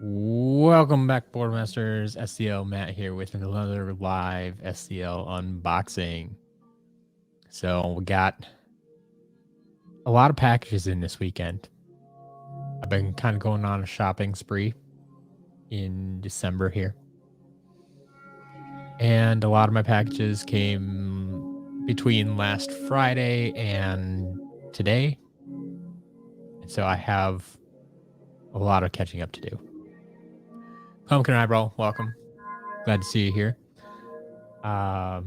Welcome back, Boardmasters. SCL Matt here with another live SCL unboxing. So we got a lot of packages in this weekend. I've been kind of going on a shopping spree in December here. And a lot of my packages came between last Friday and today. And so I have a lot of catching up to do. Pumpkin Eyebrow, welcome. Glad to see you here. But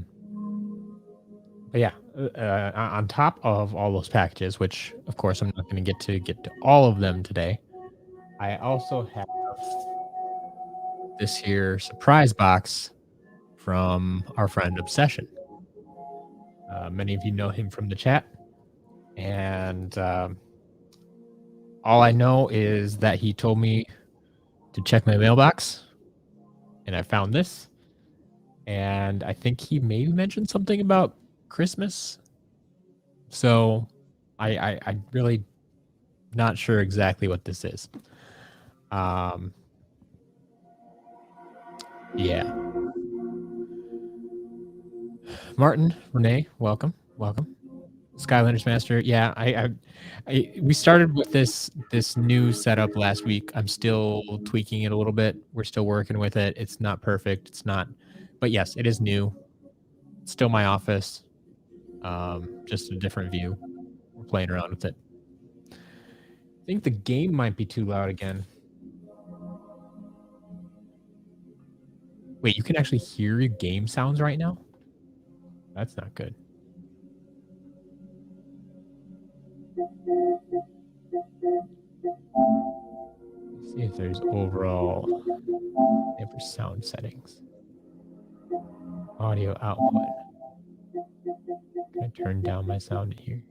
yeah, on top of all those packages, which of course I'm not going to get to all of them today, I also have this here surprise box from our friend Obsession. Many of you know him from the chat, and all I know is that he told me to check my mailbox, and I found this, and I think he maybe mentioned something about Christmas. So I really not sure exactly what this is. Yeah. Martin, Renee, welcome. Skylanders Master. Yeah, we started with this new setup last week. I'm still tweaking it a little bit. We're still working with it. It's not perfect. It's not, but yes, it is new. It's still my office. Just a different view. We're playing around with it. I think the game might be too loud again. Wait, you can actually hear your game sounds right now? That's not good. Let's see if there's overall sound settings. Audio output. Can I turn down my sound here?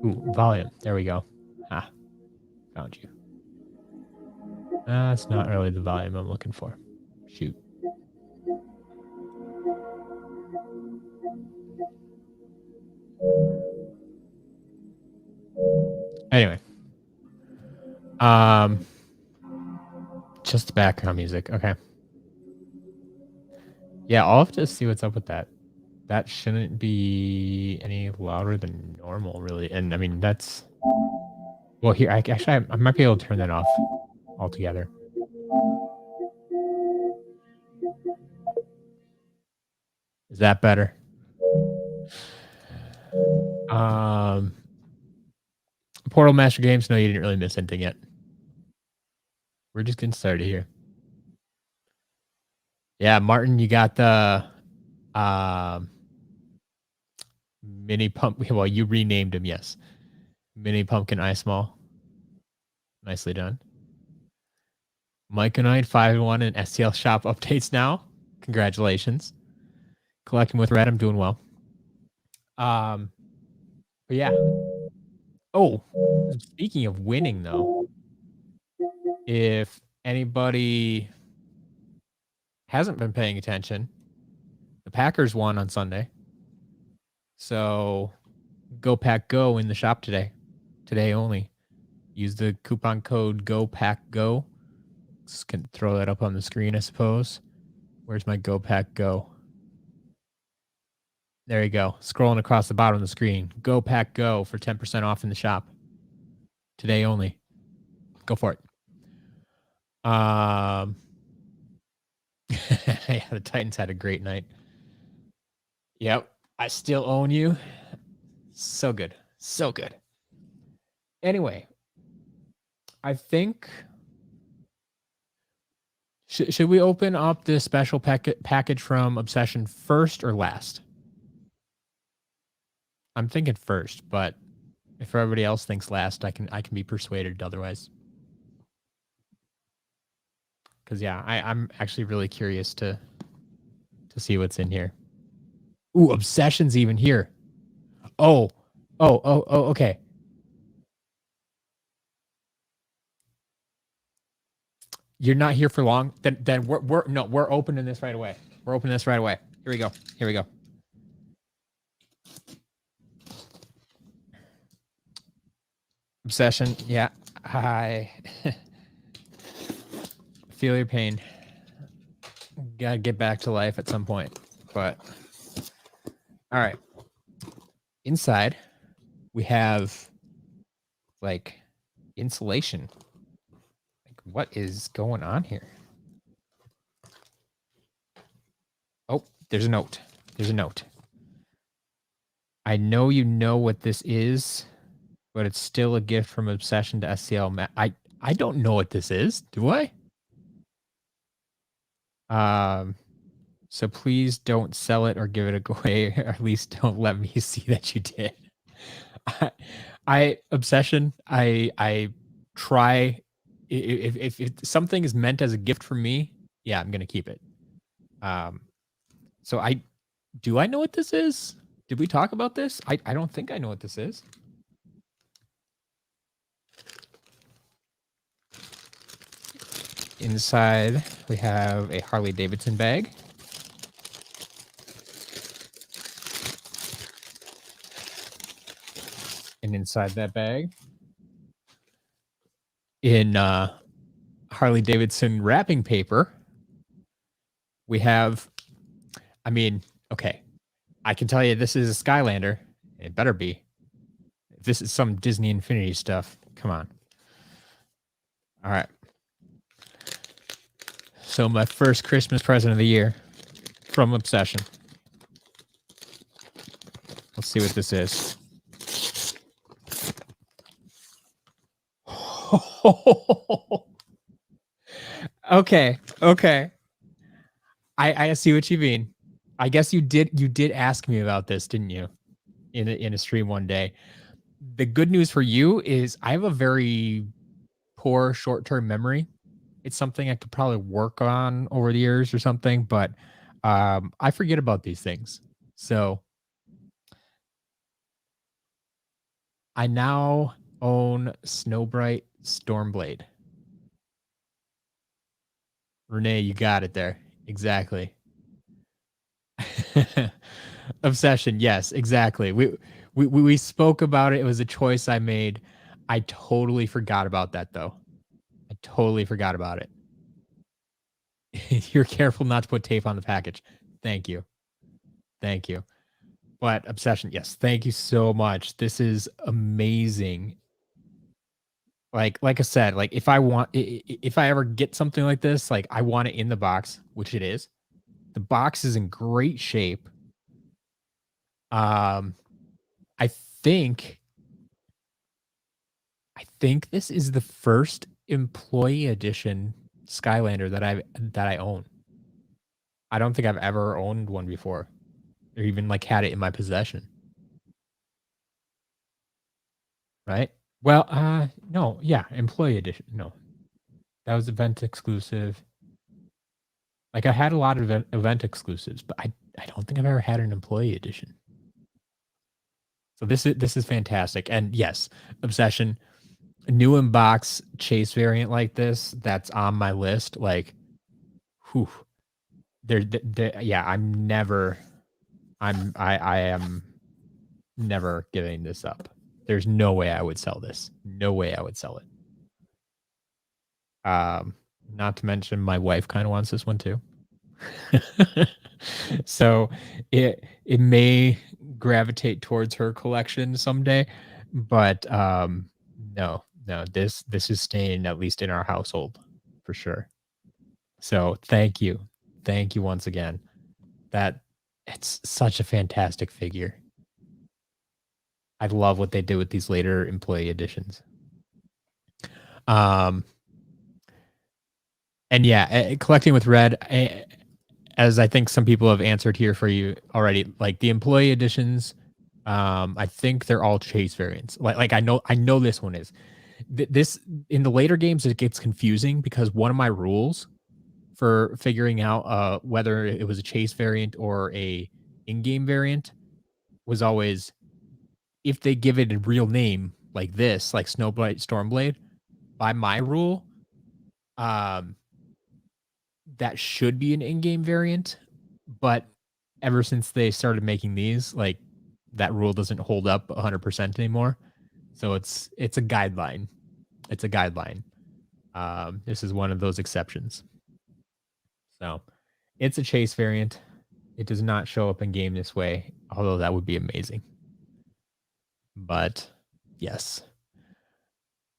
Ooh, volume. There we go. Ah, found you. That's not really the volume I'm looking for. Shoot. Anyway. Just background music. Okay. Yeah, I'll have to see what's up with that. That shouldn't be any louder than normal, really. And I mean, that's... Well, here, I might be able to turn that off altogether. Is that better? Portal Master Games, no, you didn't really miss anything yet. We're just getting started here. Yeah, Martin, you got the mini pump. Well, you renamed him, yes. Mini Pumpkin Ice Mall. Nicely done. Mike and I 5-1 and STL shop updates now. Congratulations. Collecting with Red, I'm doing well. But yeah. Oh, speaking of winning though, if anybody hasn't been paying attention, the Packers won on Sunday. So Go Pack Go in the shop today. Today only. Use the coupon code GOPACKGO. Just can throw that up on the screen, I suppose. Where's my Go Pack Go? There you go. Scrolling across the bottom of the screen. Go Pack Go for 10% off in the shop. Today only. Go for it. Yeah, the Titans had a great night. Yep. I still own you. So good. So good. Anyway, I think... Should we open up this special package from Obsession first or last? I'm thinking first, but if everybody else thinks last, I can be persuaded otherwise. Because yeah, I'm actually really curious to see what's in here. Ooh, Obsession's even here. Oh, okay. You're not here for long. Then we're opening this right away. We're opening this right away. Here we go. Here we go. Obsession. Yeah. I feel your pain. Gotta get back to life at some point. But all right. Inside, we have like insulation. Like, what is going on here? Oh, there's a note. There's a note. I know you know what this is, but it's still a gift from Obsession to SCL. I don't know what this is. Do I? So please don't sell it or give it away, or at least don't let me see that you did. I Obsession. I try if something is meant as a gift from me, yeah, I'm gonna keep it. So I know what this is? Did we talk about this? I don't think I know what this is. Inside, we have a Harley Davidson bag. And inside that bag, in Harley Davidson wrapping paper, we have, I mean, okay, I can tell you this is a Skylander. It better be. If this is some Disney Infinity stuff, come on. All right. So my first Christmas present of the year from Obsession. Let's see what this is. Okay. I see what you mean. I guess you did ask me about this, didn't you? In a stream one day. The good news for you is I have a very poor short-term memory. It's something I could probably work on over the years or something, but I forget about these things. So I now own Snowbright Stormblade. Renee, you got it there. Exactly. Obsession. Yes, exactly. We spoke about it. It was a choice I made. I totally forgot about that though. I totally forgot about it. You're careful not to put tape on the package. Thank you. Thank you. But Obsession, yes, thank you so much. This is amazing. Like I said, like if I ever get something like this, like I want it in the box, which it is. The box is in great shape. I think this is the first employee edition Skylander that I own. I don't think I've ever owned one before, or even like had it in my possession. Right? Well, no, yeah, employee edition. No, that was event exclusive. Like I had a lot of event exclusives, but I don't think I've ever had an employee edition. So this is fantastic. And yes, Obsession, new unbox chase variant like this, that's on my list. Like, whew. Yeah, I am never giving this up. There's no way I would sell this. No way I would sell it. Not to mention my wife kind of wants this one too. So it may gravitate towards her collection someday, but no, this is staying at least in our household for sure. So thank you once again. It's such a fantastic figure. I love what they did with these later employee editions. And yeah, collecting with Red, as I think some people have answered here for you already, like the employee editions, I think they're all chase variants. Like I know this one is. This in the later games it gets confusing because one of my rules for figuring out whether it was a chase variant or a in-game variant was always if they give it a real name like this, like Snowblight Stormblade, by my rule, that should be an in-game variant, but ever since they started making these, like that rule doesn't hold up 100% anymore. So it's a guideline. It's a guideline. This is one of those exceptions. So it's a chase variant. It does not show up in game this way, although that would be amazing. But yes.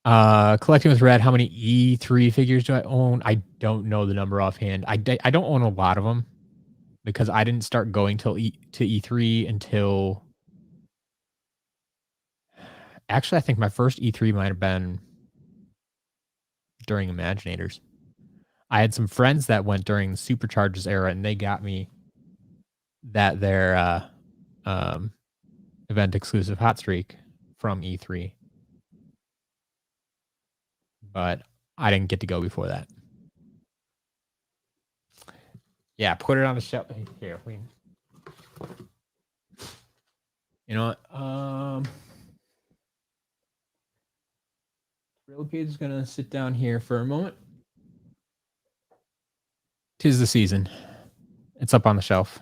Collecting with red, how many E3 figures do I own? I don't know the number offhand. I don't own a lot of them because I didn't start going to E3 until actually I think my first E3 might have been during Imaginators. I had some friends that went during the Superchargers era and they got me their event exclusive hot streak from E3. But I didn't get to go before that. Yeah, put it on the shelf. Here, you know what? Relocated is gonna sit down here for a moment. 'Tis the season. It's up on the shelf.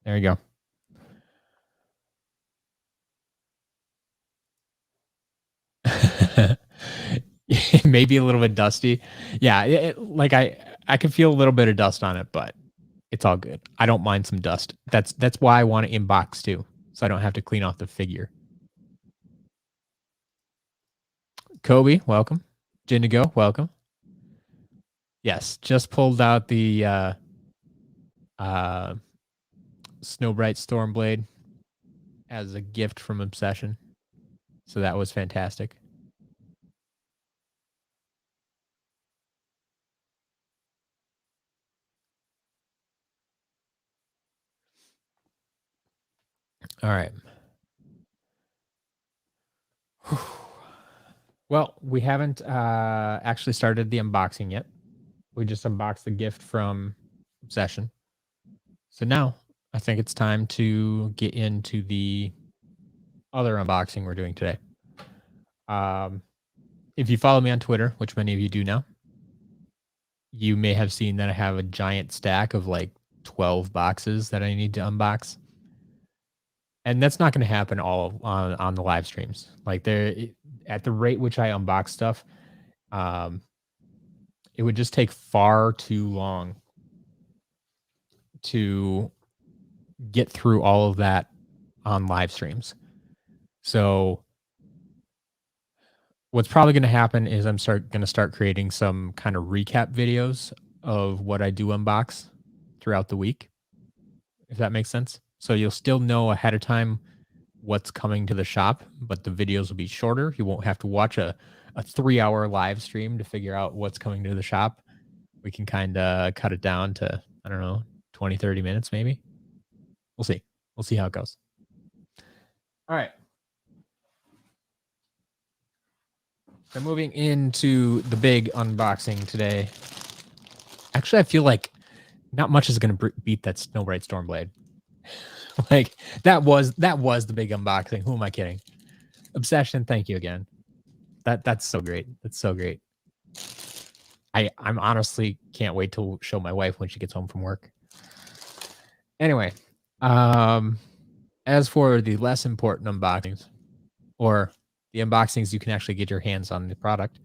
There you go. Maybe a little bit dusty. Yeah, like I can feel a little bit of dust on it, but it's all good. I don't mind some dust. That's why I want to inbox too, so I don't have to clean off the figure. Kobe, welcome. Jindigo, welcome. Yes, just pulled out the Snowbright Stormblade as a gift from Obsession. So that was fantastic. All right. Well, we haven't actually started the unboxing yet. We just unboxed the gift from Obsession. So now I think it's time to get into the other unboxing we're doing today. If you follow me on Twitter, which many of you do now, you may have seen that I have a giant stack of like 12 boxes that I need to unbox. And that's not going to happen all on the live streams. Like there, at the rate which I unbox stuff, it would just take far too long to get through all of that on live streams. So what's probably going to happen is I'm going to start creating some kind of recap videos of what I do unbox throughout the week, if that makes sense. So you'll still know ahead of time what's coming to the shop, but the videos will be shorter. You won't have to watch a 3-hour live stream to figure out what's coming to the shop. We can kind of cut it down to, I don't know, 20, 30 minutes maybe. We'll see. We'll see how it goes. All right. So moving into the big unboxing today. Actually, I feel like not much is going to beat that Snowbright Stormblade. Like that was the big unboxing. Who am I kidding? Obsession, thank you again. That's so great. That's so great. I'm honestly can't wait to show my wife when she gets home from work. Anyway, as for the less important unboxings, or the unboxings you can actually get your hands on the product,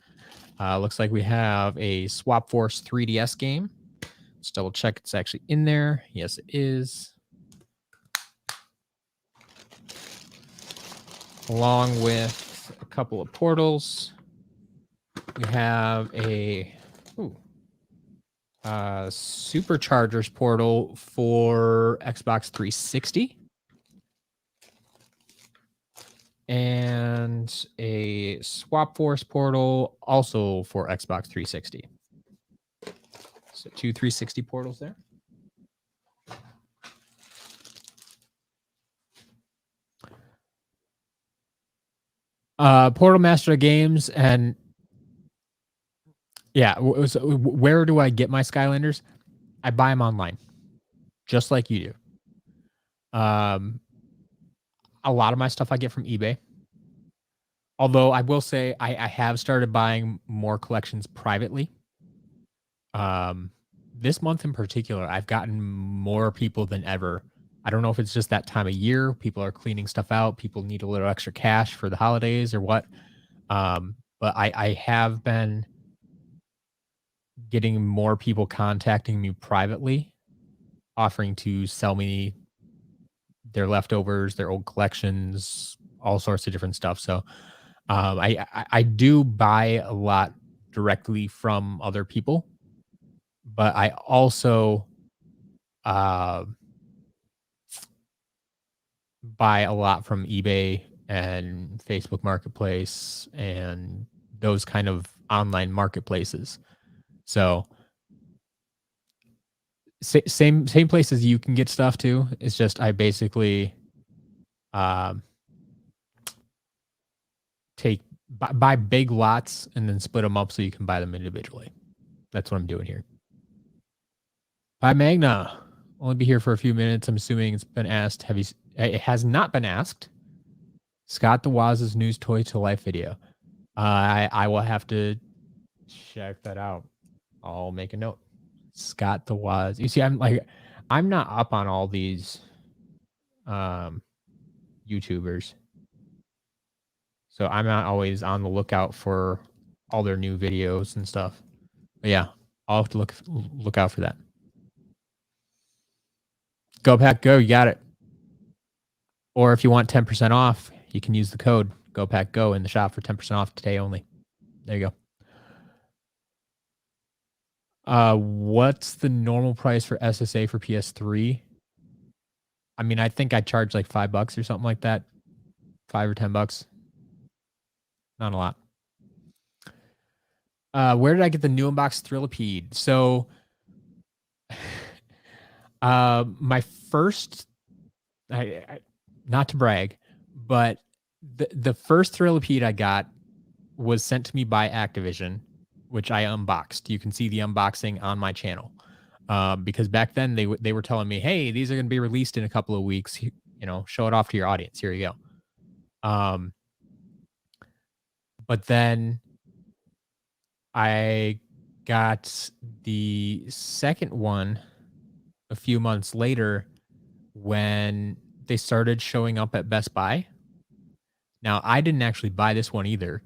looks like we have a Swap Force 3DS game. Let's double check it's actually in there. Yes, it is. Along with a couple of portals, we have a Superchargers portal for Xbox 360 and a Swap Force portal also for Xbox 360. So 2 360 portals there. Portal Master Games, and yeah, so where do I get my Skylanders? I buy them online, just like you do. A lot of my stuff I get from eBay. Although I will say I have started buying more collections privately. This month in particular, I've gotten more people than ever I don't know if it's just that time of year. People are cleaning stuff out. People need a little extra cash for the holidays or what. But I have been getting more people contacting me privately, offering to sell me their leftovers, their old collections, all sorts of different stuff. So I do buy a lot directly from other people, but I also uh, buy a lot from eBay and Facebook Marketplace and those kind of online marketplaces. So same places you can get stuff too. It's just I basically um, take buy big lots and then split them up so you can buy them individually. That's what I'm doing here. Bye, Magna. Only be here for a few minutes. I'm assuming it's been asked. Have you? It has not been asked. Scott the Waz's news toy to life video. I will have to check that out. I'll make a note. Scott the Waz. You see, I'm not up on all these YouTubers, so I'm not always on the lookout for all their new videos and stuff. But yeah, I'll have to look out for that. Go Pack Go, you got it. Or if you want 10% off, you can use the code Go Pack Go in the shop for 10% off today only. There you go. What's the normal price for SSA for PS3? I mean, I think I charge like $5 or something like that. $5 or $10. Not a lot. Where did I get the new unbox Thrillipede? So, my first, not to brag, but the first Thrillipede I got was sent to me by Activision, which I unboxed. You can see the unboxing on my channel. Because back then they were telling me, hey, these are going to be released in a couple of weeks. You know, show it off to your audience. Here you go. But then I got the second one a few months later when they started showing up at Best Buy. Now, I didn't actually buy this one either.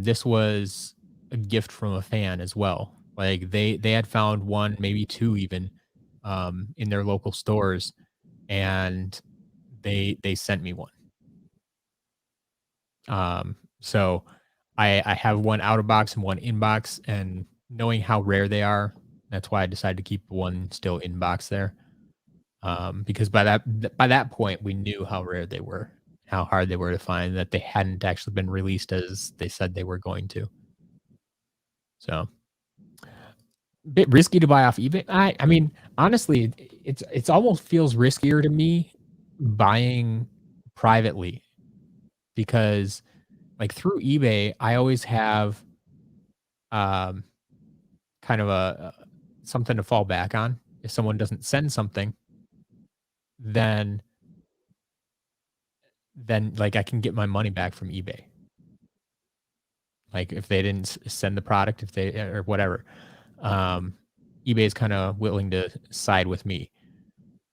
This was a gift from a fan as well. Like they had found one, maybe two even, in their local stores, and they sent me one. So I have one out of box and one in box, and knowing how rare they are, that's why I decided to keep one still in box there. Because by that point we knew how rare they were, how hard they were to find, that they hadn't actually been released as they said they were going to. So bit risky to buy off eBay. I mean, honestly, it's almost feels riskier to me buying privately, because like through eBay, I always have um kind of a something to fall back on. If someone doesn't send something, then like I can get my money back from eBay. Like if they didn't send the product, if they or whatever, eBay is kind of willing to side with me.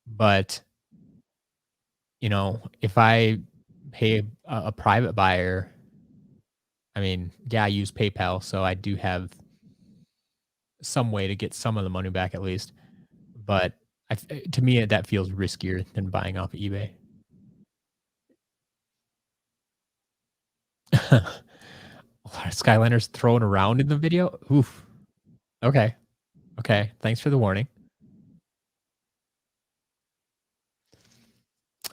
But you know, if I pay a private buyer, I mean, yeah, I use PayPal, so I do have some way to get some of the money back at least. But to me, that feels riskier than buying off of eBay. A lot of Skylanders thrown around in the video. Oof. Okay. Okay. Thanks for the warning.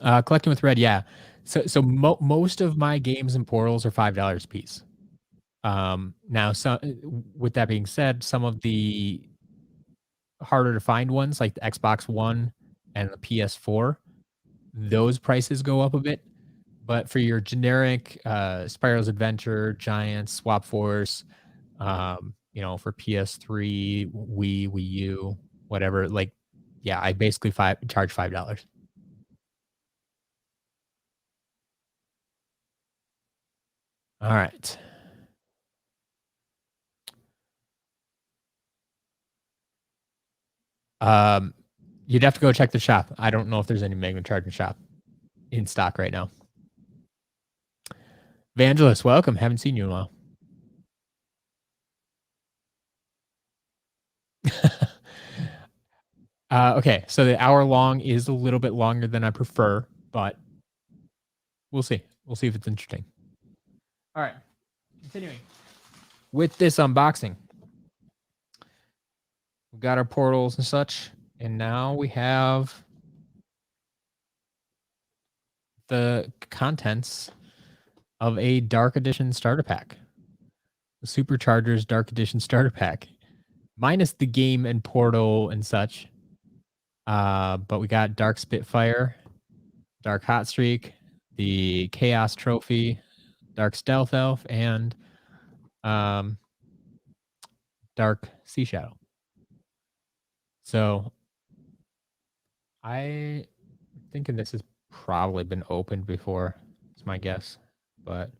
Collecting with red, yeah. So most of my games and portals are $5 a piece. Now, so with that being said, some of the harder to find ones like the Xbox One and the PS4, those prices go up a bit. But for your generic Spyro's Adventure, Giants, Swap Force, you know, for PS3, Wii U, whatever, like, yeah, I basically charge $5. All right. Um, You'd have to go check the shop. I don't know if there's any Magma Charging shop in stock right now. Vangelis, welcome. Haven't seen you in a while. Okay, so the hour long is a little bit longer than I prefer, but we'll see. We'll see if it's interesting. All right, continuing with this unboxing. We've got our portals and such, and now we have the contents of a Dark Edition starter pack. The Superchargers Dark Edition starter pack, minus the game and portal and such. But we got Dark Spitfire, Dark Hot Streak, the Chaos Trophy, Dark Stealth Elf, and Dark Sea Shadow. So I'm thinking this has probably been opened before. It's my guess. But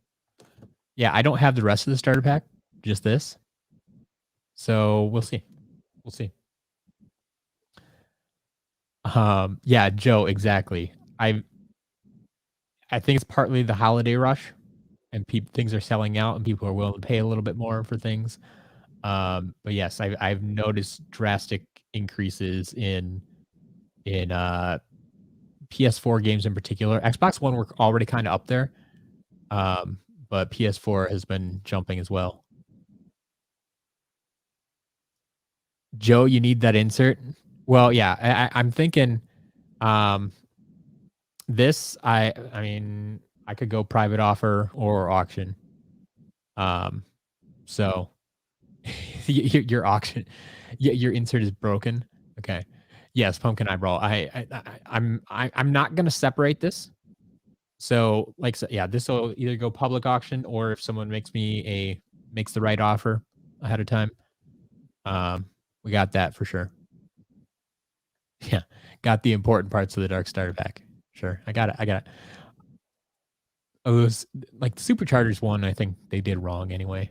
yeah, I don't have the rest of the starter pack, just this. So we'll see. We'll see. Yeah, Joe, exactly. I think it's partly the holiday rush, and things are selling out, and people are willing to pay a little bit more for things. But yes, I've noticed drastic increases in PS4 games in particular. Xbox One were already kind of up there, but PS4 has been jumping as well. Joe, you need that insert? Well, yeah, I'm thinking this, I mean, I could go private offer or auction. So your auction, your insert is broken. Okay. Yes, pumpkin eyebrow. I'm not gonna separate this. So yeah, this will either go public auction, or if someone makes the right offer ahead of time, we got that for sure. Yeah, got the important parts of the Dark Starter Pack. Sure, I got it. Oh, it was like the Superchargers one. I think they did wrong anyway.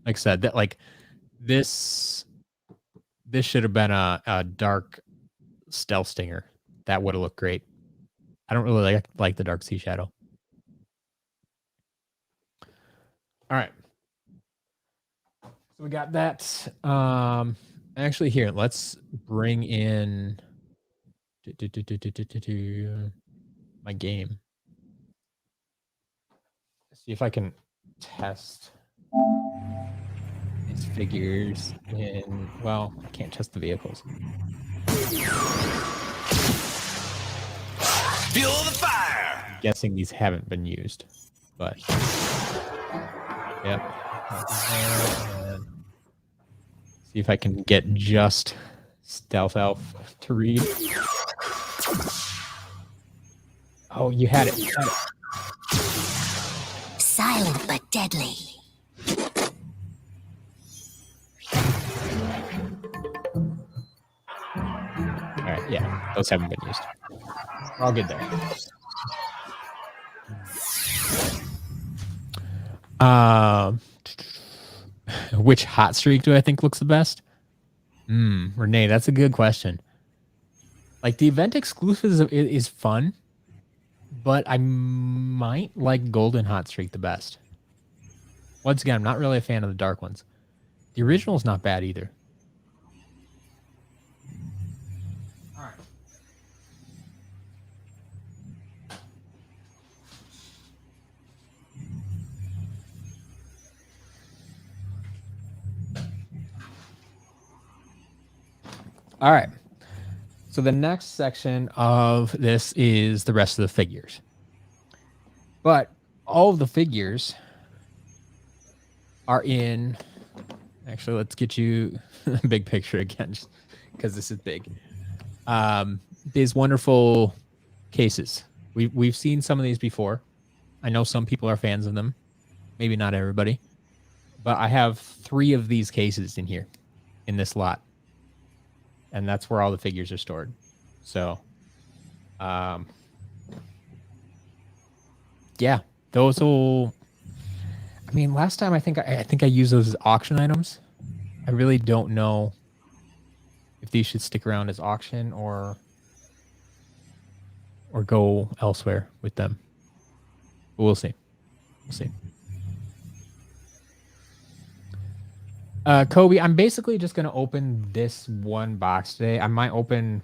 Like I said, that this should have been a Dark Stealth Stinger. That would have looked great. I don't really like the Dark Sea Shadow. All right. So we got that. Actually, here, let's bring in my game. See if I can test these figures in, well, I can't test the vehicles. Feel the fire! I'm guessing these haven't been used, but yep. See if I can get just Stealth Elf to read. Oh, you had it. Silent but deadly. All right, yeah, those haven't been used. We're all good there. Which hot streak do I think looks the best? Renee, that's a good question. Like, the event exclusive is fun, but I might like Golden Hot Streak the best. Once again, I'm not really a fan of the dark ones. The original is not bad either. All right. All right. So the next section of this is the rest of the figures. But all of the figures are in... Actually, let's get you a big picture again, just because this is big. These wonderful cases. We've seen some of these before. I know some people are fans of them. Maybe not everybody. But I have 3 of these cases in here, in this lot. And that's where all the figures are stored. So, yeah, those will... I mean, last time I think I used those as auction items. I really don't know if these should stick around as auction or go elsewhere with them. But we'll see. We'll see. Kobe, I'm basically just gonna open this one box today. I might open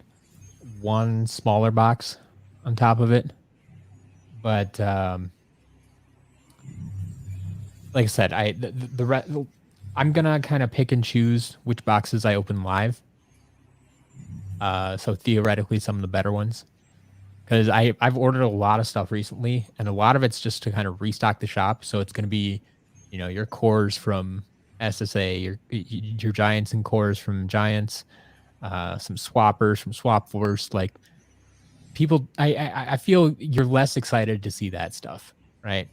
one smaller box on top of it, but like I said, I'm gonna kind of pick and choose which boxes I open live. So theoretically, some of the better ones, because I've ordered a lot of stuff recently, and a lot of it's just to kind of restock the shop. So it's gonna be, your cores from SSA, your Giants and cores from Giants, some swappers from Swapforce. Like people, I feel you're less excited to see that stuff, right?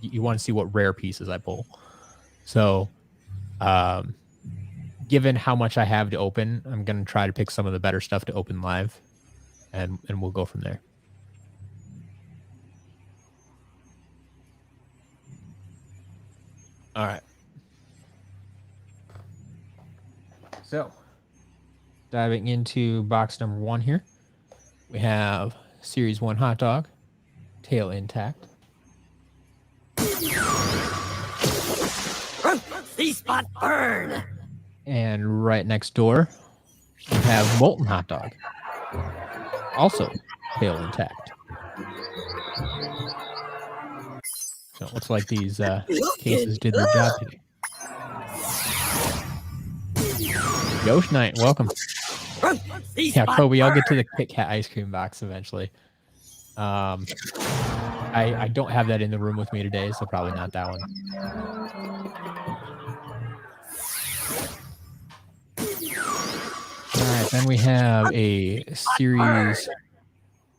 You want to see what rare pieces I pull. So, given how much I have to open, I'm going to try to pick some of the better stuff to open live, and we'll go from there. All right. So, diving into box number 1 here, we have Series 1 hot dog, tail intact. C-spot burn. And right next door, we have molten hot dog, also tail intact. So it looks like these cases did their job today. Yosh Knight, welcome. Yeah, Kobe, I'll get to the Kit Kat ice cream box eventually. I don't have that in the room with me today, so probably not that one. All right, then we have a Series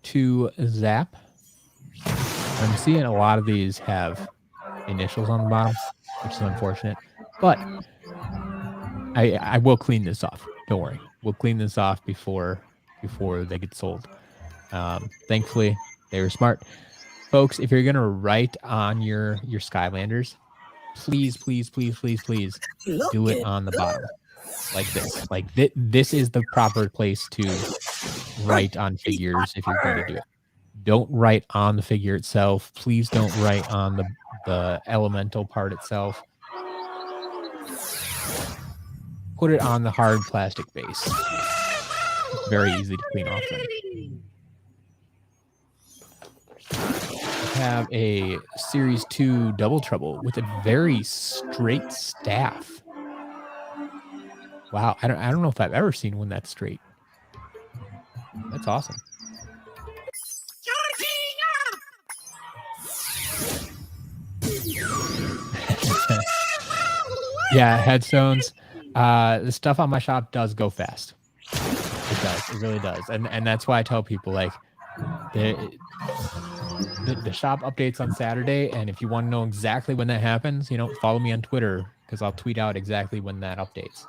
2 Zap. I'm seeing a lot of these have initials on the bottom, which is unfortunate. But I will clean this off. Don't worry. We'll clean this off before they get sold. Thankfully, they were smart. Folks, if you're going to write on your Skylanders, please, please, please, please, please do it on the bottom. Like this. Like this is the proper place to write on figures if you're going to do it. Don't write on the figure itself. Please don't write on the elemental part itself. Put it on the hard plastic base. It's very easy to clean off them. We have a Series 2 Double Trouble with a very straight staff. Wow, I don't know if I've ever seen one that's straight. That's awesome. Yeah, headstones. The stuff on my shop does go fast. It does. It really does. And that's why I tell people, like, the shop updates on Saturday, and if you want to know exactly when that happens, follow me on Twitter, because I'll tweet out exactly when that updates.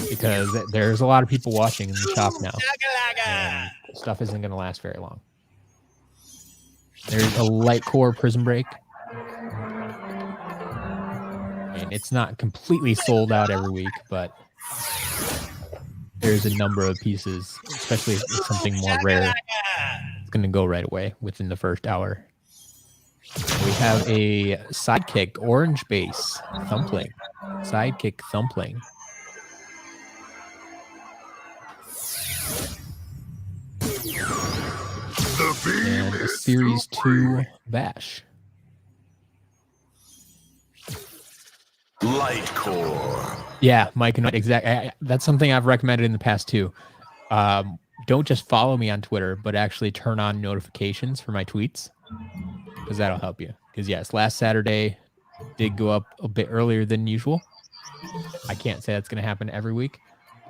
Because there's a lot of people watching in the shop now, and stuff isn't going to last very long. There's a light core Prism Break. And it's not completely sold out every week, but there's a number of pieces, especially if it's something more rare. It's going to go right away within the first hour. We have a Sidekick Orange Base Thumpling. Sidekick Thumpling. And a Series 2 Bash. Light core. Yeah, Mike and exactly. That's something I've recommended in the past too. Don't just follow me on Twitter, but actually turn on notifications for my tweets, because that'll help you. Because yes, last Saturday did go up a bit earlier than usual. I can't say that's going to happen every week.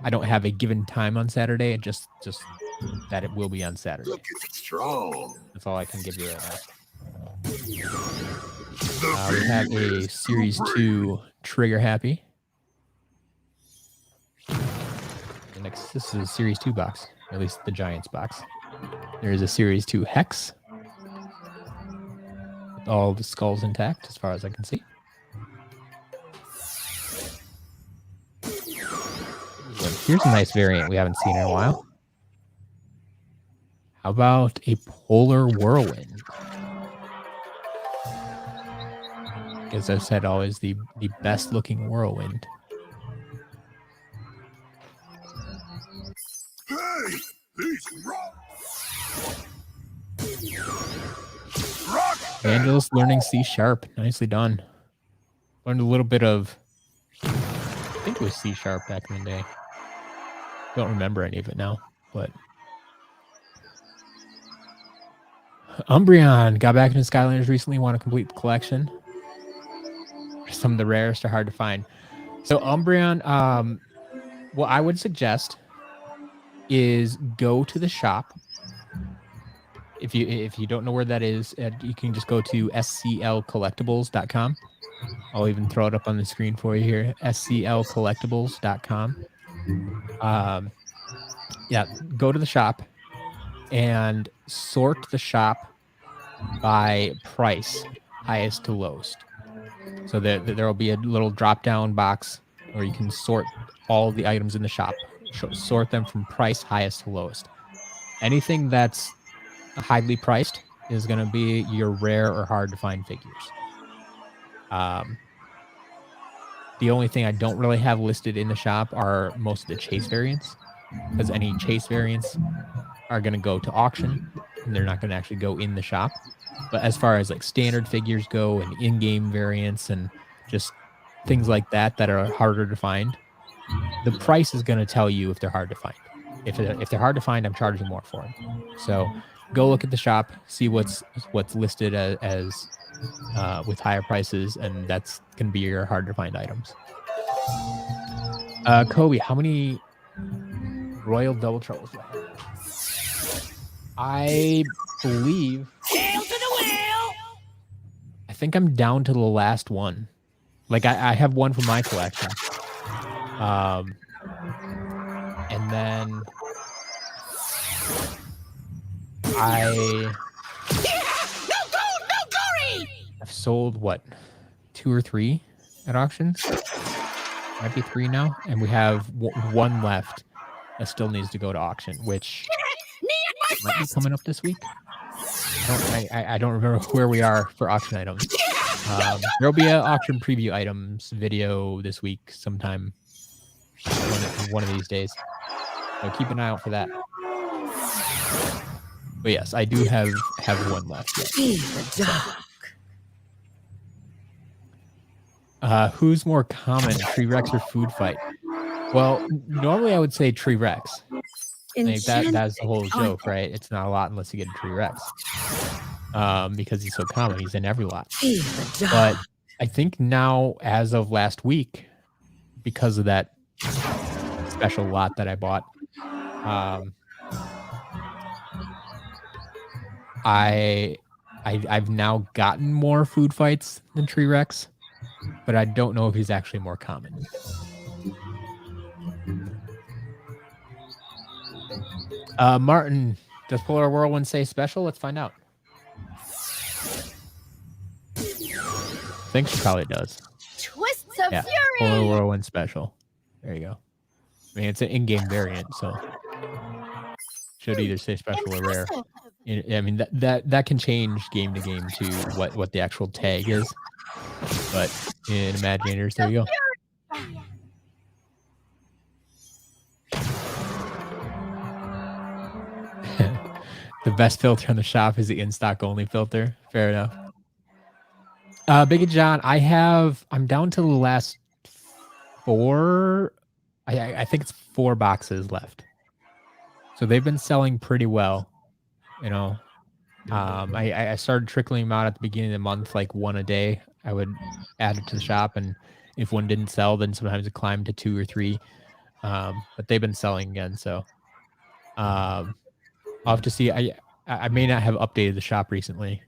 I don't have a given time on Saturday. It just that it will be on Saturday. Look, it's strong. That's all I can give you right now. We have a Series 2 Trigger Happy. This is a Series 2 box, at least the Giants box. There is a Series 2 Hex, with all the skulls intact, as far as I can see. Here's a nice variant we haven't seen in a while. How about a polar whirlwind? As I've said, always the best looking whirlwind. Hey, he's rock. Angelus learning C sharp. Nicely done. Learned a little bit of, I think it was C sharp back in the day. Don't remember any of it now, but. Umbreon got back into Skylanders recently. Want to complete the collection. Some of the rarest are hard to find. So Umbreon, what I would suggest is go to the shop. If you don't know where that is, you can just go to sclcollectibles.com. I'll even throw it up on the screen for you here. sclcollectibles.com. Yeah, go to the shop and sort the shop by price, highest to lowest. So there will be a little drop-down box where you can sort all the items in the shop. Sort them from price highest to lowest. Anything that's highly priced is going to be your rare or hard to find figures. The only thing I don't really have listed in the shop are most of the chase variants, because any chase variants are going to go to auction and they're not going to actually go in the shop. But as far as like standard figures go and in-game variants and just things like that that are harder to find, the price is going to tell you if they're hard to find. If they're hard to find, I'm charging more for them. So go look at the shop, see what's listed as with higher prices, and that's going to be your hard to find items. Kobe, how many Royal Double Troubles do I have? I believe. Hail to the whale! I think I'm down to the last one. Like I have one from my collection. And then I've sold what, 2 or 3 at auctions? Might be 3 now, and we have one left that still needs to go to auction, which might be coming up this week. I don't remember where we are for auction items. There'll be an auction preview items video this week sometime, one of these days. So keep an eye out for that. But yes, I do have one left. Who's more common, Tree Rex or Food Fight? Well, normally I would say Tree Rex. Like that's the whole joke, right? It's not a lot unless you get a Tree Rex. Because he's so common, he's in every lot. But I think now, as of last week, because of that special lot that I bought, I've now gotten more Food Fights than Tree Rex, but I don't know if he's actually more common. Martin, does Polar Whirlwind say special? Let's find out. I think she probably does. Twists of Yeah, fury. Polar Whirlwind special. There you go. I mean, it's an in-game variant, so should either say special or rare. I mean, that can change game to game to what the actual tag is. But in Imaginators, there you go. The best filter on the shop is the in-stock only filter. Fair enough. Big and John, I'm down to the last 4. I think it's 4 boxes left. So they've been selling pretty well. You know, I started trickling them out at the beginning of the month, like 1 a day. I would add it to the shop, and if one didn't sell, then sometimes it climbed to 2 or 3. But they've been selling again, so I'll have to see. I may not have updated the shop recently,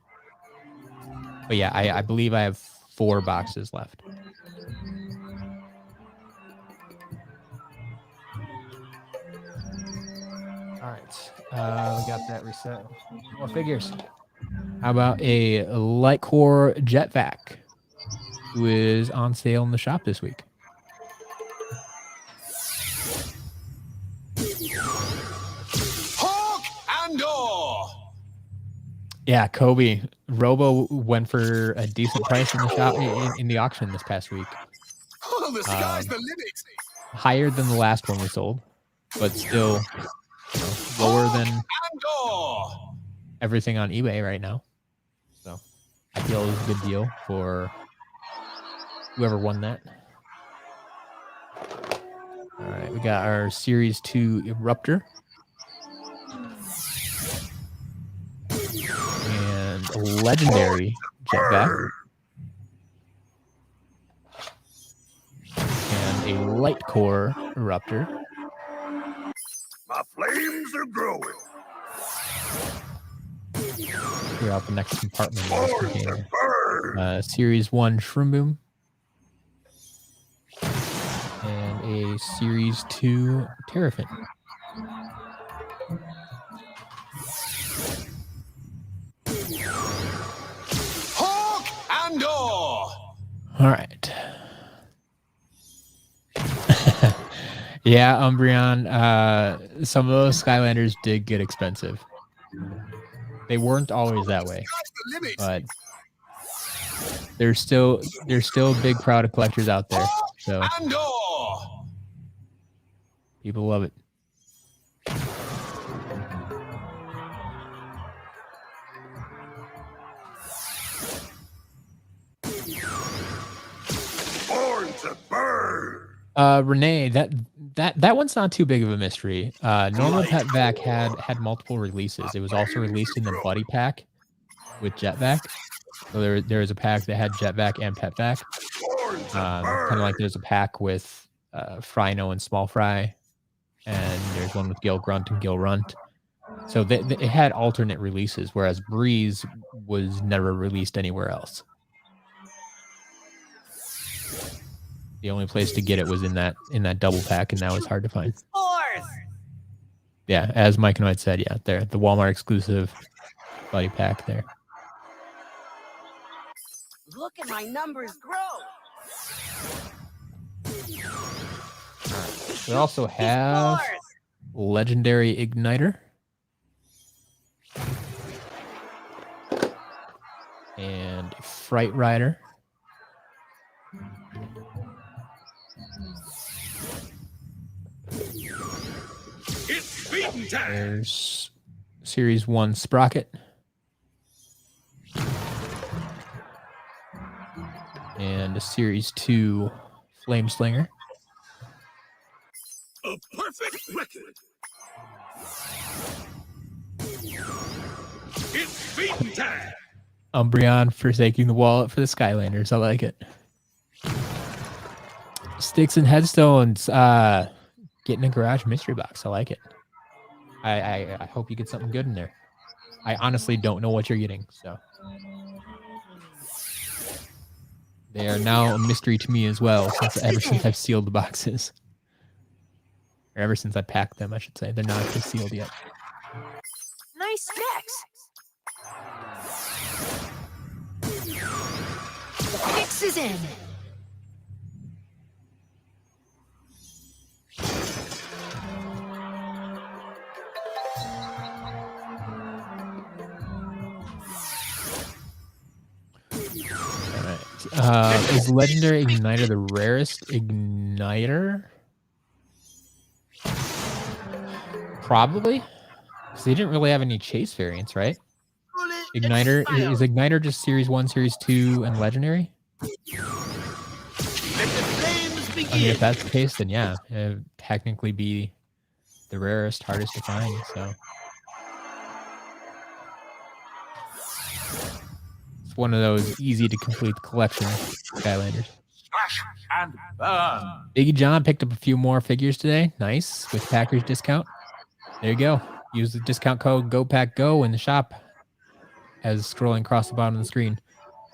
but yeah, I believe I have 4 boxes left. All right, we got that reset. More figures. How about a Lightcore Jetvac, who is on sale in the shop this week? Hawk and Door. Yeah, Kobe. Robo went for a decent price in the shop in the auction this past week. Oh, the sky's the limit. Higher than the last one we sold, but still lower than everything on eBay right now. So I feel it was a good deal for whoever won that. All right, we got our Series 2 Eruptor. And a legendary jetpack. And a light core Eruptor. My flames are growing. Clear out the next compartment of this container. Series 1 Shroom Boom. And a Series 2 Terrafin. Hawk and Door. All right. Yeah, Umbreon. Some of those Skylanders did get expensive. They weren't always that way, but there's still a big crowd of collectors out there. So people love it. Born to burn. Renee, that one's not too big of a mystery. Normal Pet Vac had multiple releases. It was also released in the Buddy Pack with Jetvac. So there was a pack that had Jetvac and Pet Vac. Kind of like there's a pack with Frino and Small Fry, and there's one with Gilgrunt and Gilrunt. So it had alternate releases, whereas Breeze was never released anywhere else. The only place to get it was in that double pack, and that was hard to find. Yeah, as Mike and I said, yeah, there the Walmart exclusive Buddy Pack there. Look at my numbers grow. We also have Legendary Igniter. And Fright Rider. It's beating time. There's Series 1 Sprocket. And a Series 2 Flame Slinger. A perfect record. It's beating time. Umbreon forsaking the wallet for the Skylanders. I like it. Sticks and Headstones. Getting a Garage Mystery Box. I like it. I hope you get something good in there. I honestly don't know what you're getting, so. They are now a mystery to me as well, ever since I've sealed the boxes. Or ever since I packed them, I should say. They're not actually sealed yet. Nice specs. Fix is in. Is Legendary Igniter the rarest Igniter? Probably. Because they didn't really have any chase variants, right? Igniter, is Igniter just Series 1, Series 2, and Legendary? I mean, if that's the case, then yeah, it would technically be the rarest, hardest to find, so. It's one of those easy to complete collection Skylanders. Slash and burn. Biggie John picked up a few more figures today. Nice. With Packers discount. There you go. Use the discount code GOPACKGO in the shop as scrolling across the bottom of the screen.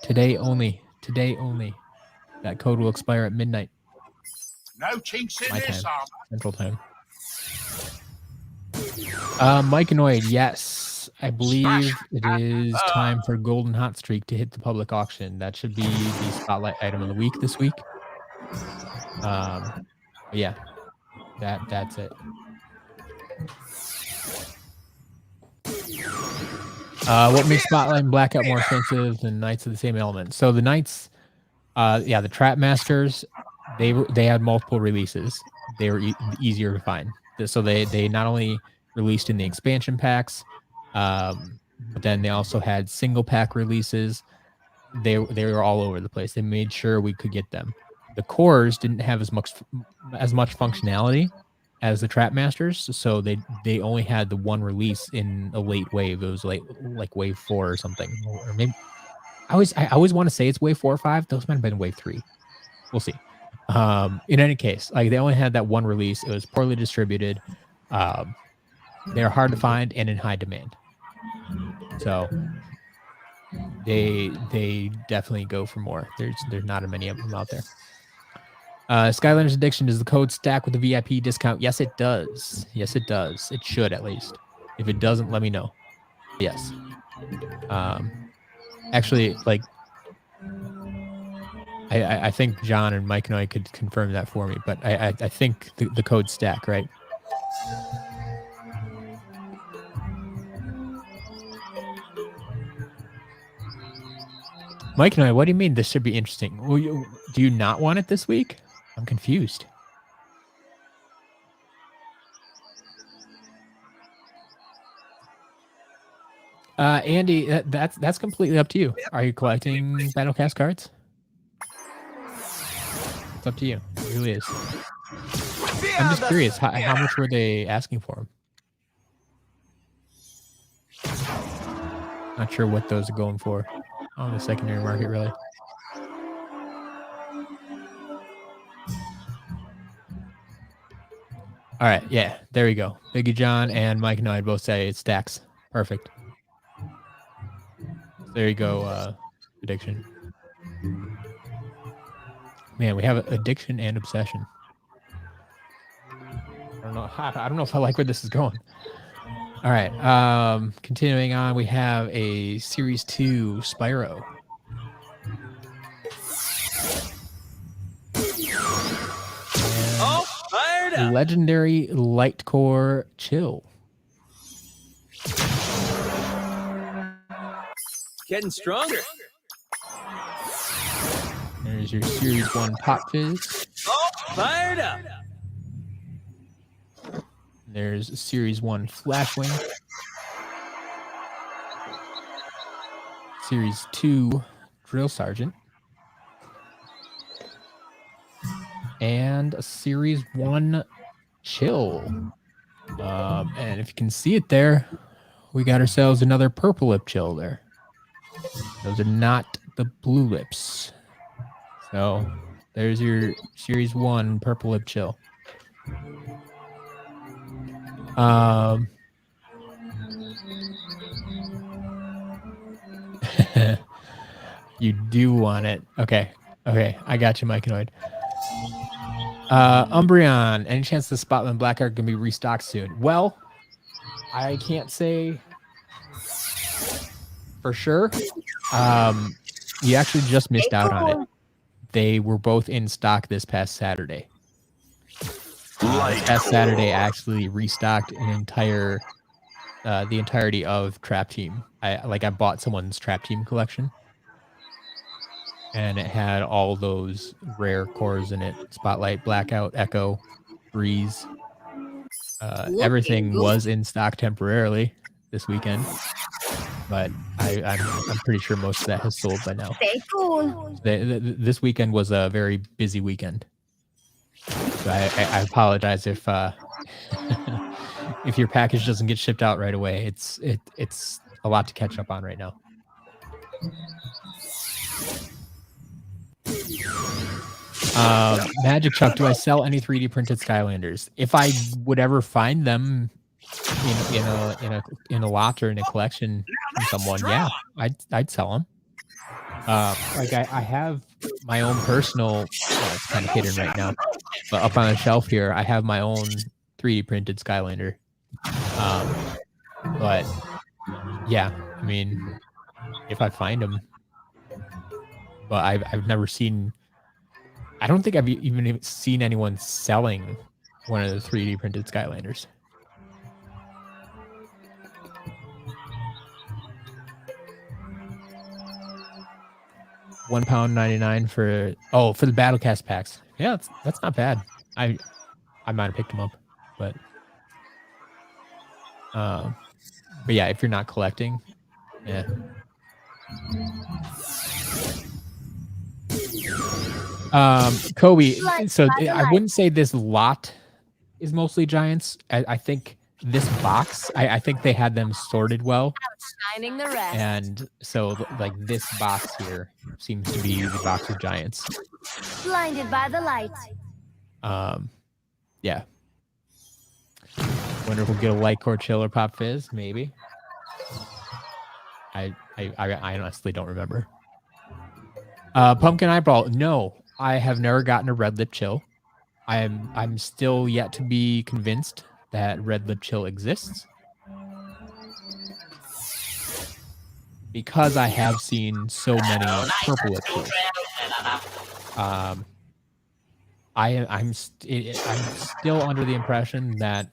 Today only. Today only. That code will expire at midnight. No chinks in My this time. armor. Central time. Myconoid, yes. I believe it is time for Golden Hot Streak to hit the public auction. That should be the spotlight item of the week this week. Yeah, that's it. What makes Spotlight and Blackout more expensive than Knights of the same element? So the Knights, yeah, the Trap Masters, they had multiple releases. They were easier to find. So they not only released in the expansion packs, but then they also had single pack releases. They were all over the place. They made sure we could get them. The cores didn't have as much functionality as the Trap Masters, so they only had the one release in a late wave. It was like wave 4 or something, or maybe I always want to say it's wave 4 or 5. Those might have been wave 3. We'll see. In any case, like they only had that one release. It was poorly distributed. They're hard to find and in high demand. So they definitely go for more. There's not many of them out there. Skylanders Addiction, does the code stack with the VIP discount? Yes, it does. Yes, it does. It should, at least. If it doesn't, let me know. Yes. Actually, like, I think John and Mike and I could confirm that for me, but I think the code stack, right? Mike and I, what do you mean this should be interesting? Do you not want it this week? I'm confused. Andy, that's completely up to you. Are you collecting Battlecast cards? It's up to you. It really is. I'm just curious, how much were they asking for them? Not sure what those are going for on the secondary market, really. All right, yeah, there we go. Biggie John and Mike and I both say it stacks. Perfect. There you go, Addiction. Man, we have Addiction and Obsession. I don't know if I like where this is going. All right, continuing on, we have a Series 2 Spyro. Legendary Light Core Chill. Getting stronger. There's your Series 1 Pop Fizz. Oh, fired up. There's Series 1 Flashwing. Series 2 Drill Sergeant. And a Series 1 Chill. And if you can see it there, we got ourselves another Purple Lip Chill there. Those are not the Blue Lips. So there's your Series 1 Purple Lip Chill. You do want it. Okay, I got you, Mike Noid. Umbreon, any chance the Spotlight and Black are gonna be restocked soon? Well, I can't say for sure. You actually just missed out on it. They were both in stock this past Saturday. This past Saturday actually restocked an entire the entirety of Trap Team. I bought someone's Trap Team collection, and it had all those rare cores in it: Spotlight, Blackout, Echo, Breeze. Everything was in stock temporarily this weekend, but I'm pretty sure most of that has sold by now. Stay cool. This weekend was a very busy weekend. So I apologize if if your package doesn't get shipped out right away. It's a lot to catch up on right now. Magic Chuck, do I sell any 3D printed Skylanders? If I would ever find them in a lot or in a collection from someone, yeah, I'd sell them. I have my own personal. It's kind of hidden right now, but up on the shelf here, I have my own 3D printed Skylander. But yeah, I mean, if I find them, but I've never seen. I don't think I've even seen anyone selling one of the 3D printed Skylanders. £1.99 for the Battlecast packs. Yeah, that's not bad. I might have picked them up, but yeah, if you're not collecting, yeah. Kobe, so I wouldn't say this lot is mostly giants. I think this box, I think they had them sorted well. Outshining the rest. And so like this box here seems to be the box of giants. Blinded by the light. Yeah. Wonder if we'll get a light core chill or pop fizz, maybe. I honestly don't remember. Pumpkin eyeball, no. I have never gotten a red lip chill. I'm still yet to be convinced that red lip chill exists. Because I have seen so many purple lip chills. I'm still under the impression that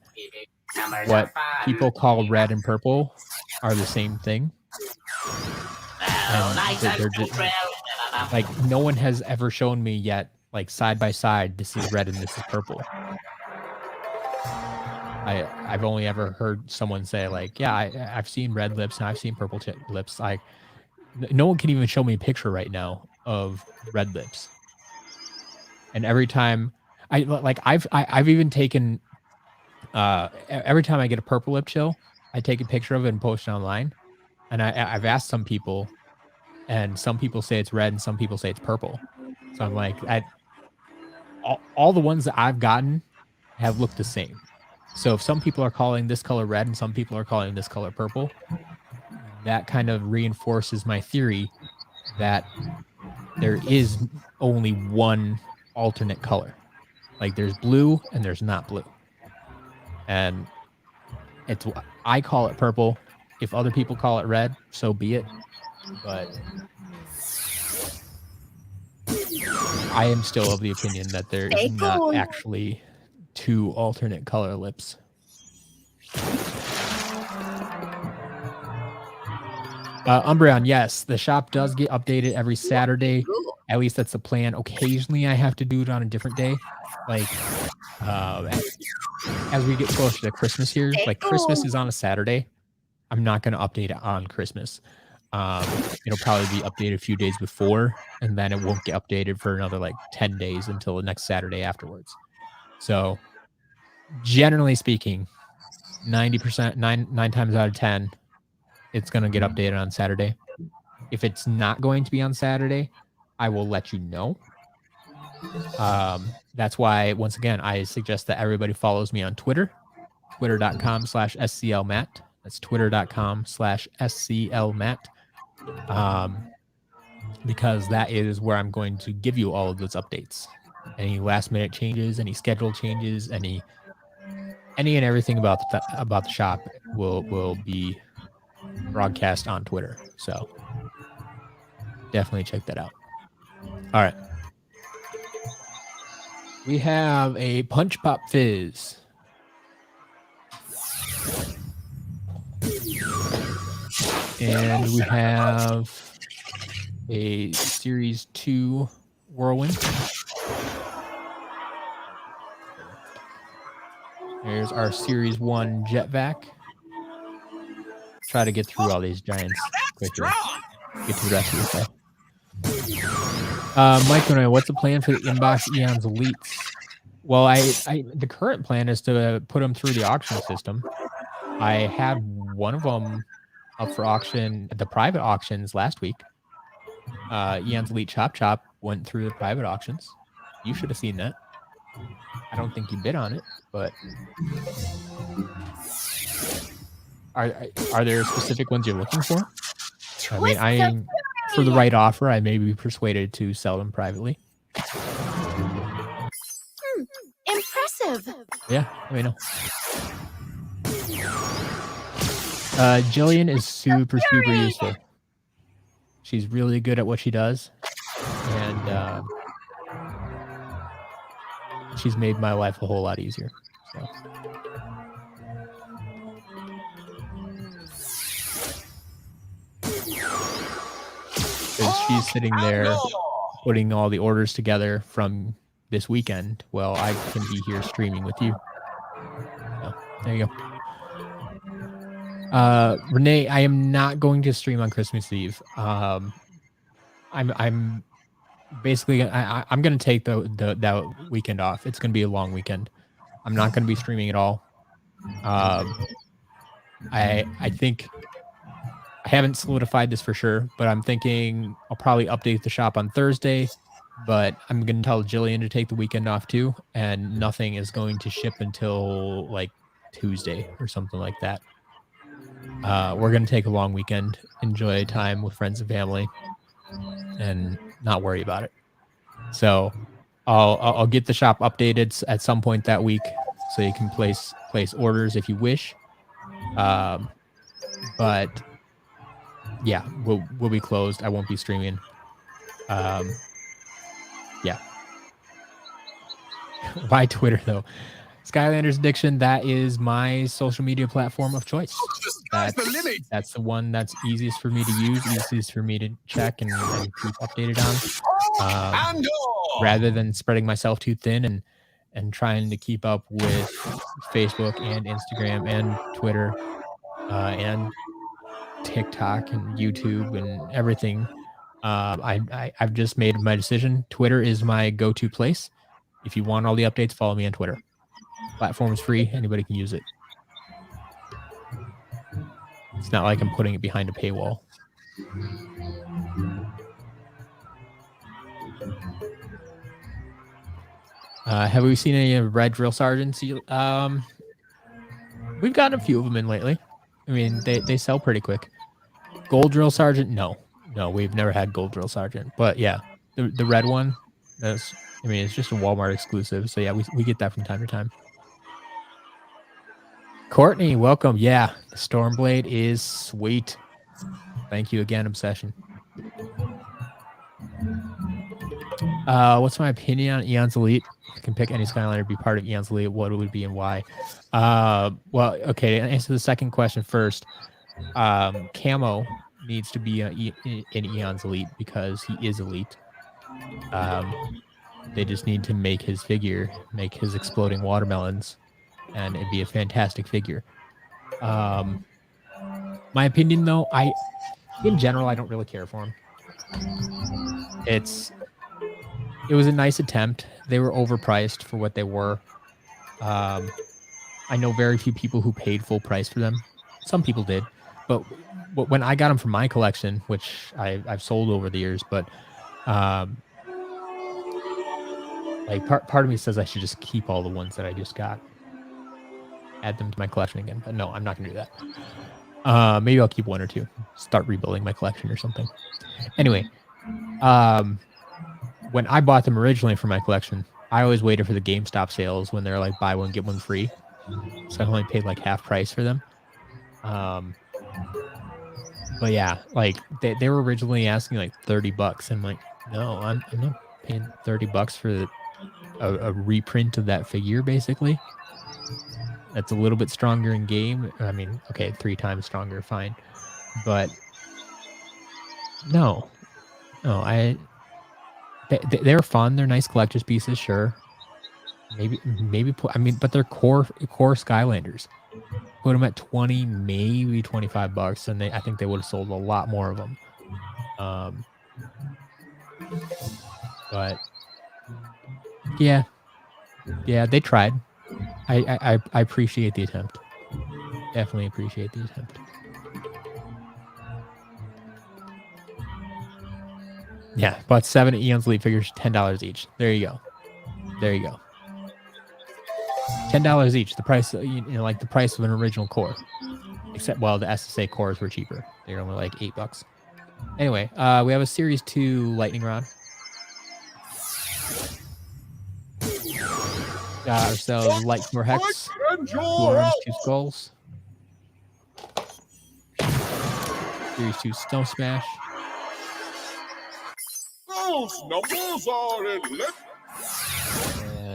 what people call red and purple are the same thing. And they're just, like, no one has ever shown me yet, like, side by side, this is red and this is purple. I've only ever heard someone say, like, yeah, I've seen red lips and I've seen purple lips. No one can even show me a picture right now of red lips. And every time I've even taken every time I get a purple lip chill, I take a picture of it and post it online. And I've asked some people, and some people say it's red and some people say it's purple. So I'm like, all the ones that I've gotten have looked the same. So if some people are calling this color red and some people are calling this color purple, that kind of reinforces my theory that there is only one alternate color. Like there's blue and there's not blue. And I call it purple. If other people call it red, so be it. But I am still of the opinion that there is not actually two alternate color lips. Umbreon, yes, the shop does get updated every Saturday. At least that's the plan. Occasionally I have to do it on a different day. Like as we get closer to Christmas here, like Christmas is on a Saturday. I'm not going to update it on Christmas. It'll probably be updated a few days before, and then it won't get updated for another like 10 days until the next Saturday afterwards. So generally speaking, 90%, nine times out of 10, it's going to get updated on Saturday. If it's not going to be on Saturday, I will let you know. That's why, once again, I suggest that everybody follows me on Twitter, twitter.com/sclmatt. That's twitter.com/sclmatt. Because that is where I'm going to give you all of those updates. Any last minute changes, any schedule changes, any and everything about the shop will be broadcast on Twitter. So definitely check that out. All right. We have a Punch Pop Fizz. And we have a Series 2 Whirlwind. There's our Series 1 Jetvac. Try to get through all these giants quickly. Get to the rest of the stuff. Mike and I, what's the plan for the inbox Eons Elites? Well, the current plan is to put them through the auction system. I had one of them up for auction at the private auctions last week. Eons Elite Chop went through the private auctions. You should have seen that. I don't think you bid on it, but are there specific ones you're looking for? I mean, for the right offer, I may be persuaded to sell them privately. Impressive. Yeah, let me know. Jillian is super useful. She's really good at what she does, and she's made my life a whole lot easier. So. she's sitting there putting all the orders together from this weekend, well, I can be here streaming with you. So, there you go. Renee, I am not going to stream on Christmas Eve. I'm basically I'm going to take that weekend off. It's going to be a long weekend. I'm not going to be streaming at all. I think I haven't solidified this for sure, but I'm thinking I'll probably update the shop on Thursday, but I'm going to tell Jillian to take the weekend off too, and nothing is going to ship until like Tuesday or something like that. We're going to take a long weekend, enjoy time with friends and family, and not worry about it. So I'll get the shop updated at some point that week, so you can place orders if you wish. But yeah, we'll be closed. I won't be streaming. Yeah. Why Twitter though? Skylanders Addiction, that is my social media platform of choice. That's the one that's easiest for me to use, easiest for me to check and keep updated on. Rather than spreading myself too thin and trying to keep up with Facebook and Instagram and Twitter and TikTok and YouTube and everything. I've just made my decision. Twitter is my go-to place. If you want all the updates, follow me on Twitter. Platform is free. Anybody can use it. It's not like I'm putting it behind a paywall. Have we seen any red drill sergeants? We've gotten a few of them in lately. I mean, they sell pretty quick. Gold drill sergeant? No, we've never had gold drill sergeant. But yeah, the red one. It's just a Walmart exclusive. So yeah, we get that from time to time. Courtney, welcome. Yeah, the Stormblade is sweet. Thank you again, Obsession. What's my opinion on Eon's Elite? I can pick any Skylander to be part of Eon's Elite. What would it be and why? Well, okay, to answer the second question first. Camo needs to be in Eon's Elite because he is elite. They just need to make his figure, make his exploding watermelons, and it'd be a fantastic figure. My opinion, though, in general, I don't really care for him. It was a nice attempt. They were overpriced for what they were. I know very few people who paid full price for them. Some people did, but when I got them from my collection, which I've sold over the years, but like part of me says I should just keep all the ones that I just got, add them to my collection again. But no, I'm not gonna do that. Maybe I'll keep one or two, start rebuilding my collection or something. Anyway, when I bought them originally for my collection, I always waited for the GameStop sales when they're like buy one get one free. So I only paid like half price for them. But yeah, like they were originally asking like $30. I'm like, no, I'm not paying $30 for a reprint of that figure. Basically, that's a little bit stronger in game. I mean, okay, 3 times stronger, fine, but no, they're fun. They're nice collector's pieces, sure. Maybe. But they're core Skylanders. Put them at 20, maybe $25, and I think they would have sold a lot more of them. But yeah, they tried. I appreciate the attempt. Definitely appreciate the attempt. Yeah, bought 7 Eon's Elite figures, $10 each. There you go. $10 each. The price, like the price of an original core. Except, well, the SSA cores were cheaper. They were only like $8. Anyway, we have a Series 2 Lightning Rod. Got ourselves Light Core Hex. 2 arms, 2 skulls. Series 2 Snow Smash. Those numbers are in left.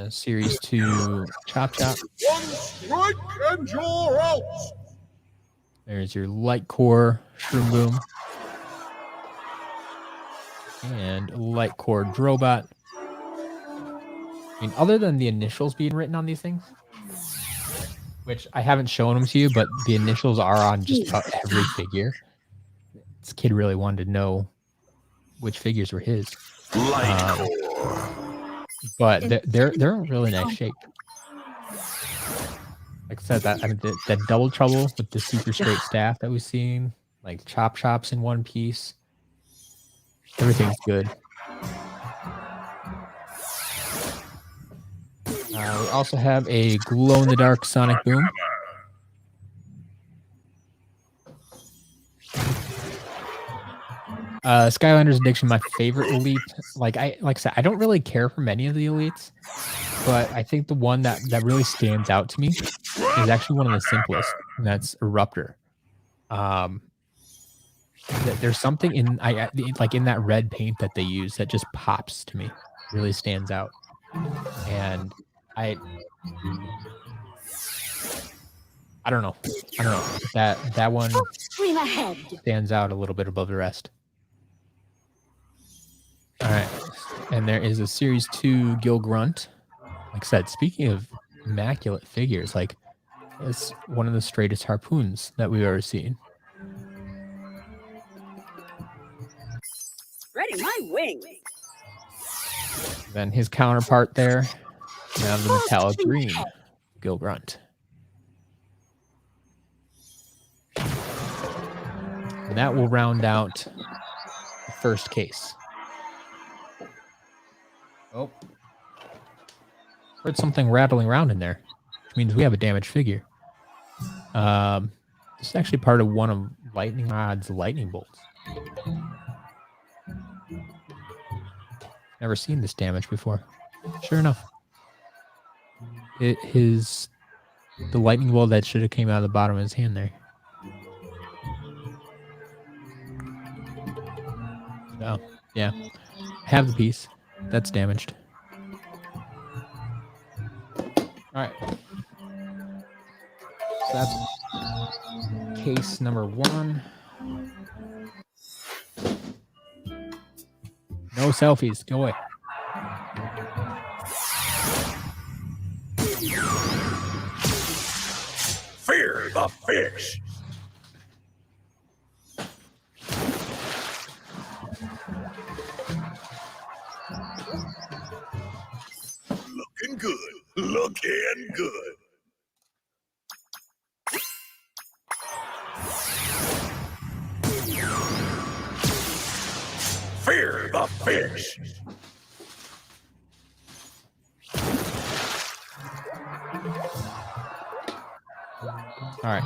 Series 2 Chop. One strike and you're out. There's your Light Core Shroom Boom. And light core Drobot. I mean, other than the initials being written on these things, which I haven't shown them to you, but the initials are on just about every figure. This kid really wanted to know which figures were his. But they're in really nice shape. Like I said, that double trouble with the super straight staff that we've seen, like chops in one piece. Everything's good. We also have a glow-in-the-dark Sonic Boom. Skylanders Addiction, my favorite elite. Like I said, I don't really care for many of the elites, but I think the one that really stands out to me is actually one of the simplest, and that's Eruptor. There's something in in that red paint that they use that just pops to me, really stands out, and I don't know. That one stands out a little bit above the rest. All right, and there is a Series 2 Gilgrunt. Like I said, speaking of immaculate figures, like it's one of the straightest harpoons that we've ever seen. Ready my wing. Then his counterpart there, now the metallic green Gilgrunt. And that will round out the first case. Oh. Heard something rattling around in there, which means we have a damaged figure. This is actually part of one of Lightning Rod's lightning bolts. Never seen this damage before. Sure enough. The lightning bolt that should have came out of the bottom of his hand there. Oh, yeah. Have the piece. That's damaged. Alright. So that's case number 1. No selfies. Go away. Fear the fish. Looking good. Looking good. Fear the fish. All right.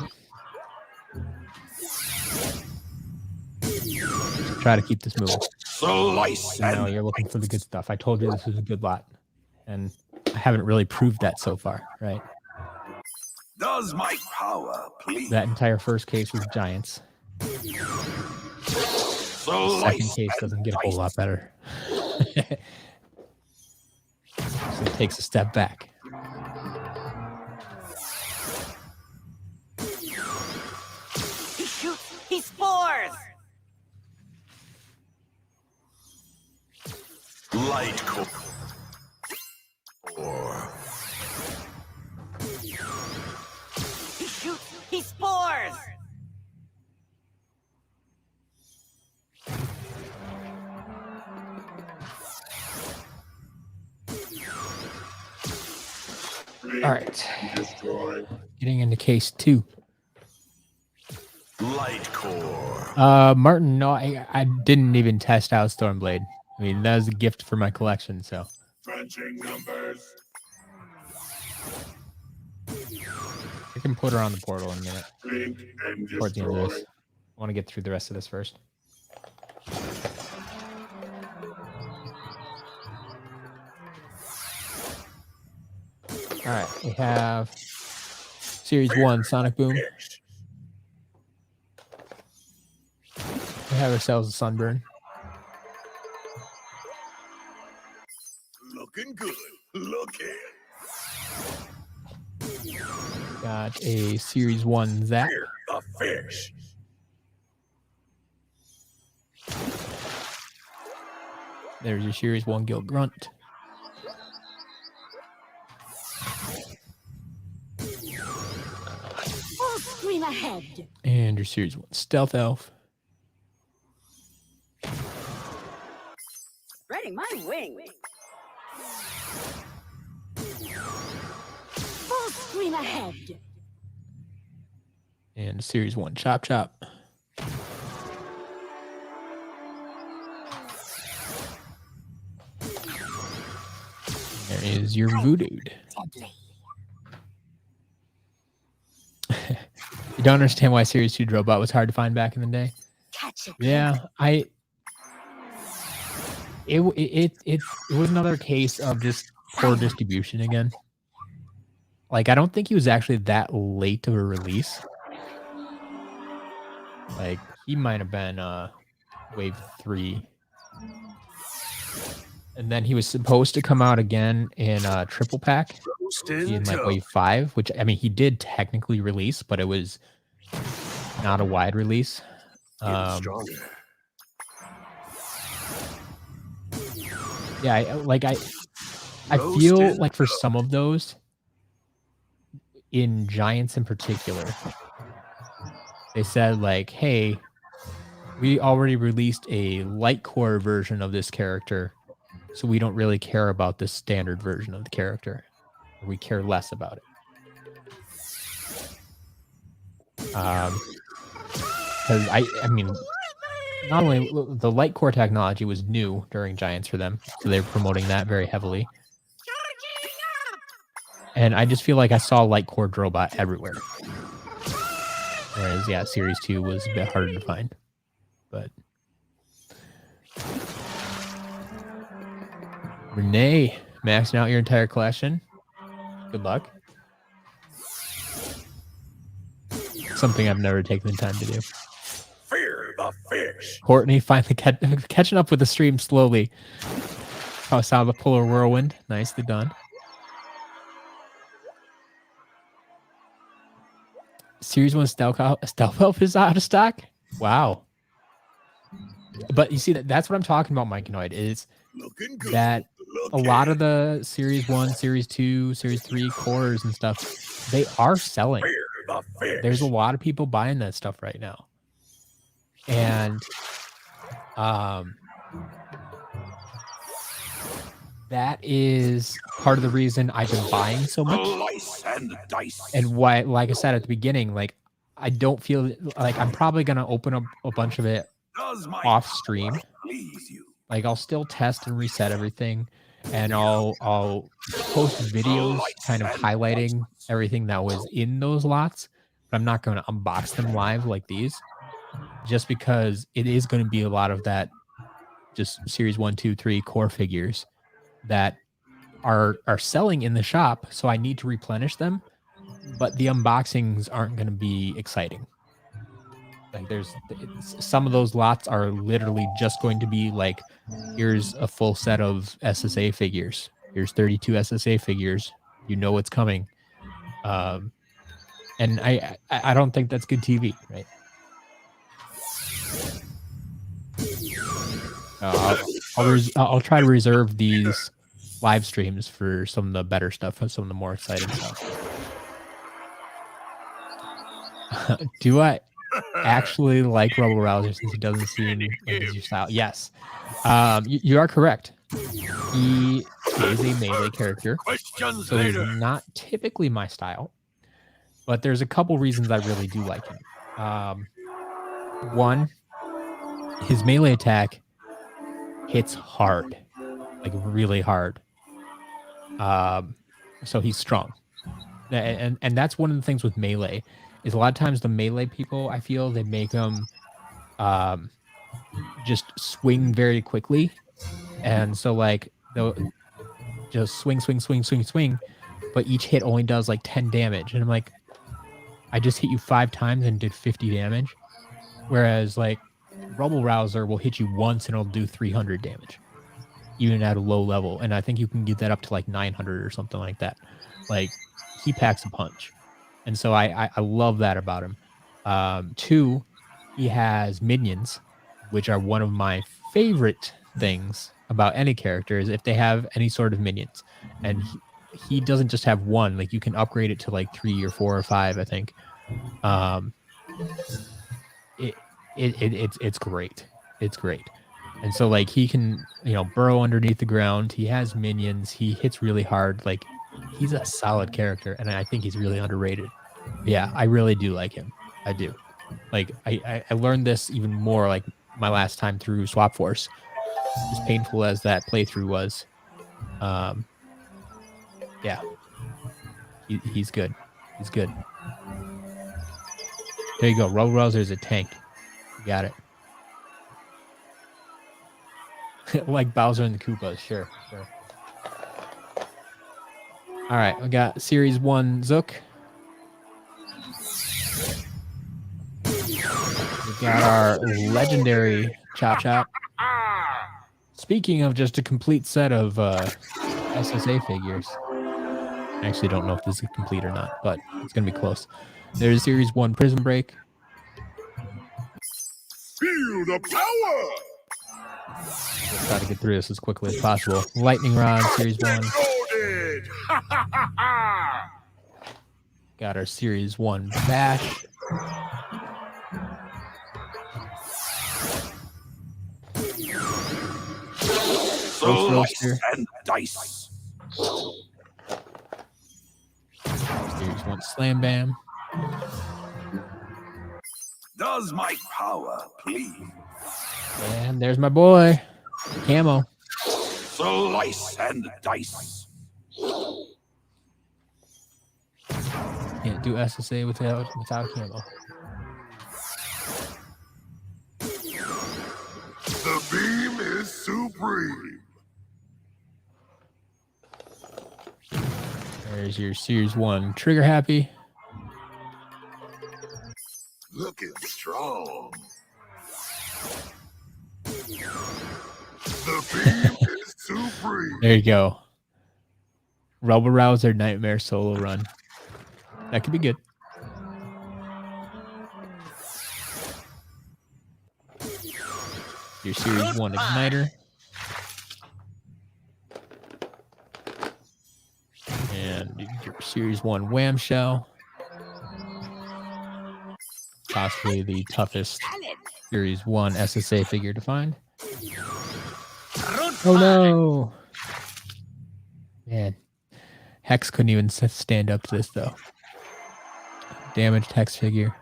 Try to keep this moving. Slice. No, you're looking for the good stuff. I told you this was a good lot, and I haven't really proved that so far, right? Does my power please? That entire first case was giants. Second case doesn't get a whole lot better. So it takes a step back. He shoots. He spores. Light core. He shoots. He spores. All right. Getting into case 2. Light core. Martin, no, I didn't even test out Stormblade. I mean, that was a gift for my collection, so. Crunching numbers. I can put her on the portal in a minute. Blink and Towards the end of destroy. this. I want to get through the rest of this first. All right, we have Series 1 Sonic Boom. We have ourselves a Sunburn. Looking good. Looking. Got a Series 1 Zap. Fear the fish. There's your Series 1 Gilgrunt. Full screen ahead. And your Series 1 Stealth Elf. Spreading my wings. Full screen ahead. And Series 1 Chop Chop. There is your Voodooed. You don't understand why Series 2 Drobot was hard to find back in the day? Catch it. Yeah, it was another case of just poor distribution again. Like, I don't think he was actually that late of a release. Like, he might have been wave 3. And then he was supposed to come out again in triple pack in like wave 5, which, I mean, he did technically release, but it was not a wide release. Yeah, I feel like for some of those, in Giants in particular, they said like, hey, we already released a light core version of this character, so we don't really care about the standard version of the character. We care less about it. Because I mean, not only the light core technology was new during Giants for them, so they were promoting that very heavily. And I just feel like I saw light core Drobot everywhere. Whereas, yeah, Series 2 was a bit harder to find. But Renee, maxing out your entire collection. Good luck. Something I've never taken the time to do. Fear the fish. Courtney finally catching up with the stream slowly. I saw the Polar Whirlwind. Nicely done. Series 1 Stealth Elf is out of stock? Wow. But you see, that's what I'm talking about, Mike Noid, is that a lot of the Series 1, Series 2, Series 3 cores and stuff, they are selling. There's a lot of people buying that stuff right now. And that is part of the reason I've been buying so much. And why, like I said at the beginning, like, I don't feel like I'm probably going to open up a bunch of it off stream. Like, I'll still test and reset everything, and I'll post videos kind of highlighting everything that was in those lots, but I'm not going to unbox them live like these, just because it is going to be a lot of that just Series 1, 2, 3 core figures that are selling in the shop, so I need to replenish them, but the unboxings aren't going to be exciting. Like, some of those lots are literally just going to be like, here's a full set of SSA figures. Here's 32 SSA figures. You know what's coming. And I don't think that's good TV, right? I'll try to reserve these live streams for some of the better stuff, some of the more exciting stuff. Do I actually like Rebel Rouser since he doesn't seem like his style? Yes. You are correct. He is a melee character, so he's not typically my style, but there's a couple reasons I really do like him. One, his melee attack hits hard, like really hard. So he's strong, and that's one of the things with melee. Is a lot of times the melee people, I feel they make them just swing very quickly. And so like they'll just swing, but each hit only does like 10 damage. And I'm like, I just hit you 5 times and did 50 damage. Whereas like Rebel Rouser will hit you once and it'll do 300 damage, even at a low level. And I think you can get that up to like 900 or something like that. Like, he packs a punch. And so I love that about him. 2, he has minions, which are one of my favorite things about any character is if they have any sort of minions, and he doesn't just have one. Like you can upgrade it to like 3 or 4 or 5, I think. It's great. It's great. And so like he can, burrow underneath the ground. He has minions. He hits really hard. Like he's a solid character, and I think he's really underrated. Yeah, I really do like him. I do. Like I learned this even more like my last time through Swap Force. As painful as that playthrough was, yeah, he's good. He's good. There you go. Rollrowser's a tank. You got it. Like Bowser and the Koopas. Sure. All right, we got Series 1 Zook. We got our legendary Chop Chop. Speaking of just a complete set of SSA figures. I actually don't know if this is complete or not, but it's going to be close. There's Series 1 Prism Break. Feel the power. Let's try to get through this as quickly as possible. Lightning Rod, Series 1. Loaded. Got our Series 1 Bash. Slice and dice. Series 1 Slam Bam. Does my power please? And there's my boy, Camo. Slice and dice. Can't do SSA without Camo. The beam is supreme. There's your Series 1 Trigger Happy. Looking strong. The beam is supreme. There you go. Rubble Rouser Nightmare solo run. That could be good. Your Series 1 Igniter. And your Series 1 Wham Shell. Possibly the toughest Series 1 SSA figure to find. Oh no! Man. Hex couldn't even stand up to this though. Damaged Hex figure.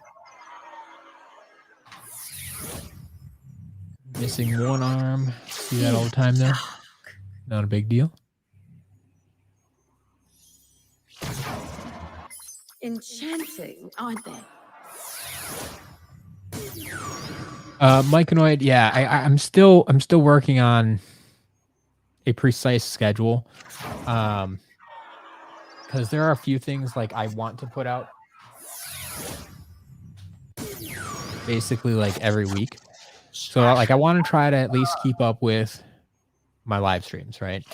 Missing one arm. See that all the time though. Not a big deal. Enchanting, aren't they? Myconoid, yeah, I'm still working on a precise schedule. Because there are a few things like I want to put out basically like every week. So like I want to try to at least keep up with my live streams, right?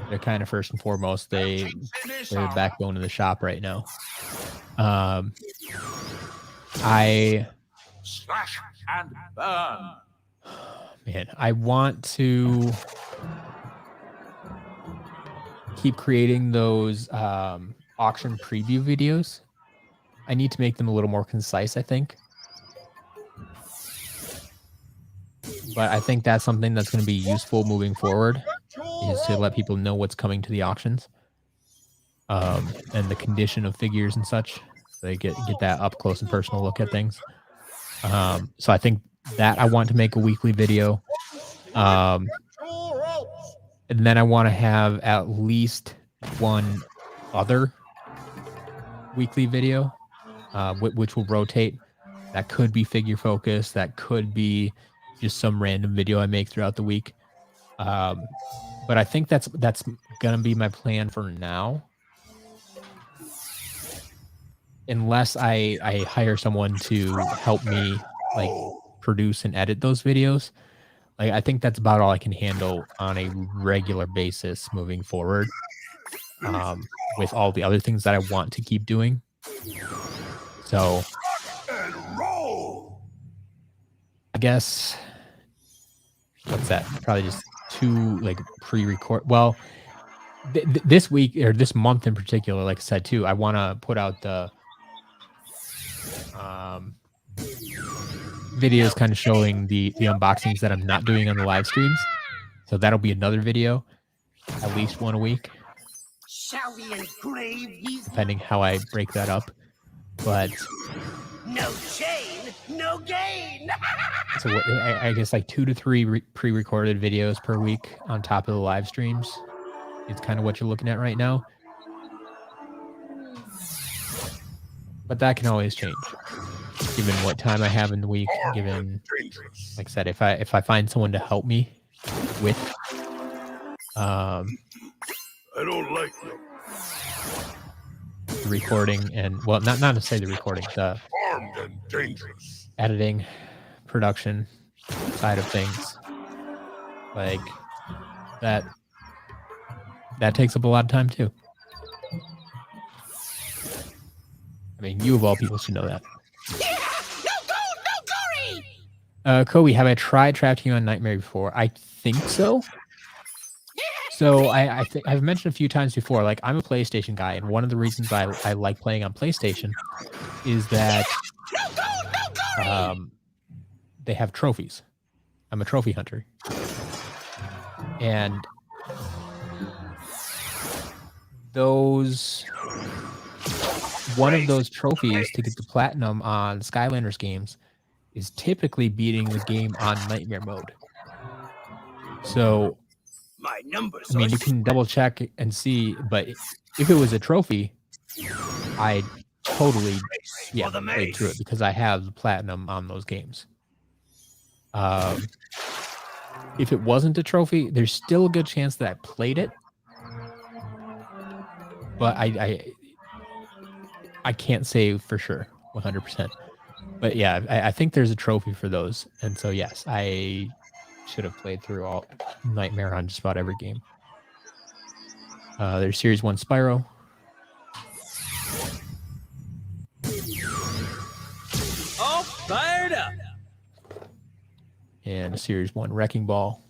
They're kind of first and foremost, they're the backbone of the shop right now. I Slash and burn. Man, I want to keep creating those auction preview videos. I need to make them a little more concise, I think. But I think that's something that's going to be useful moving forward, is to let people know what's coming to the auctions, and the condition of figures and such. So they get that up close and personal look at things. So I think that I want to make a weekly video. And then I want to have at least one other weekly video, which will rotate. That could be figure focused. That could be just some random video I make throughout the week. But I think that's going to be my plan for now. Unless I hire someone to help me like produce and edit those videos. Like I think that's about all I can handle on a regular basis moving forward. With all the other things that I want to keep doing. So I guess what's that? Probably just 2 like pre-record. Well, this week or this month in particular, like I said too, I want to put out the videos kind of showing the unboxings that I'm not doing on the live streams. So that'll be another video, at least one a week, Shall we engrave these? depending how I break that up. But No chain, no gain. so I guess like 2 to 3 pre-recorded videos per week on top of the live streams. It's kind of what you're looking at right now. But that can always change, given what time I have in the week. Given, like I said, if I find someone to help me with, I don't like them. the recording and well, not to say the recording, the Armed and dangerous. editing, production side of things, like that takes up a lot of time too. I mean, you of all people should know that. Kobe, have I tried Trapped You on Nightmare before? I think so. So I think I've mentioned a few times before, like I'm a PlayStation guy, and one of the reasons I like playing on PlayStation is that they have trophies. I'm a trophy hunter. And one of those trophies to get the platinum on Skylanders games is typically beating the game on nightmare mode. So, My numbers. I mean, you can double check and see, but if it was a trophy, I totally played through it because I have the platinum on those games. If it wasn't a trophy, there's still a good chance that I played it, but I can't say for sure 100%. But yeah, I think there's a trophy for those, and so yes, I should have played through all Nightmare on just about every game. There's Series 1 Spyro. All fired up. And Series 1 Wrecking Ball.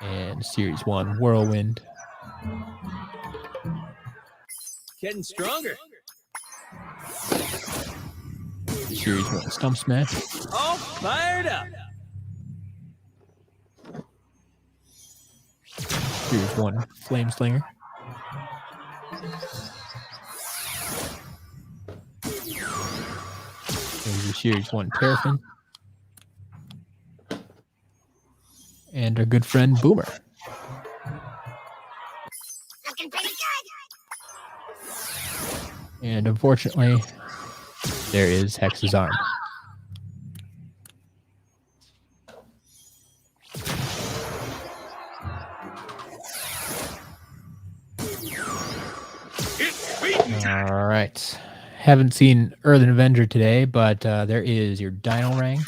And Series 1 Whirlwind. Getting stronger. Series 1 Stump Smash. All fired up. Series 1 Flame Slinger. There's your Series 1 Paraffin. And our good friend Boomer. Looking pretty good. And unfortunately, there is Hex's arm. All right. Haven't seen Earthen Avenger today, but there is your Dino Rang.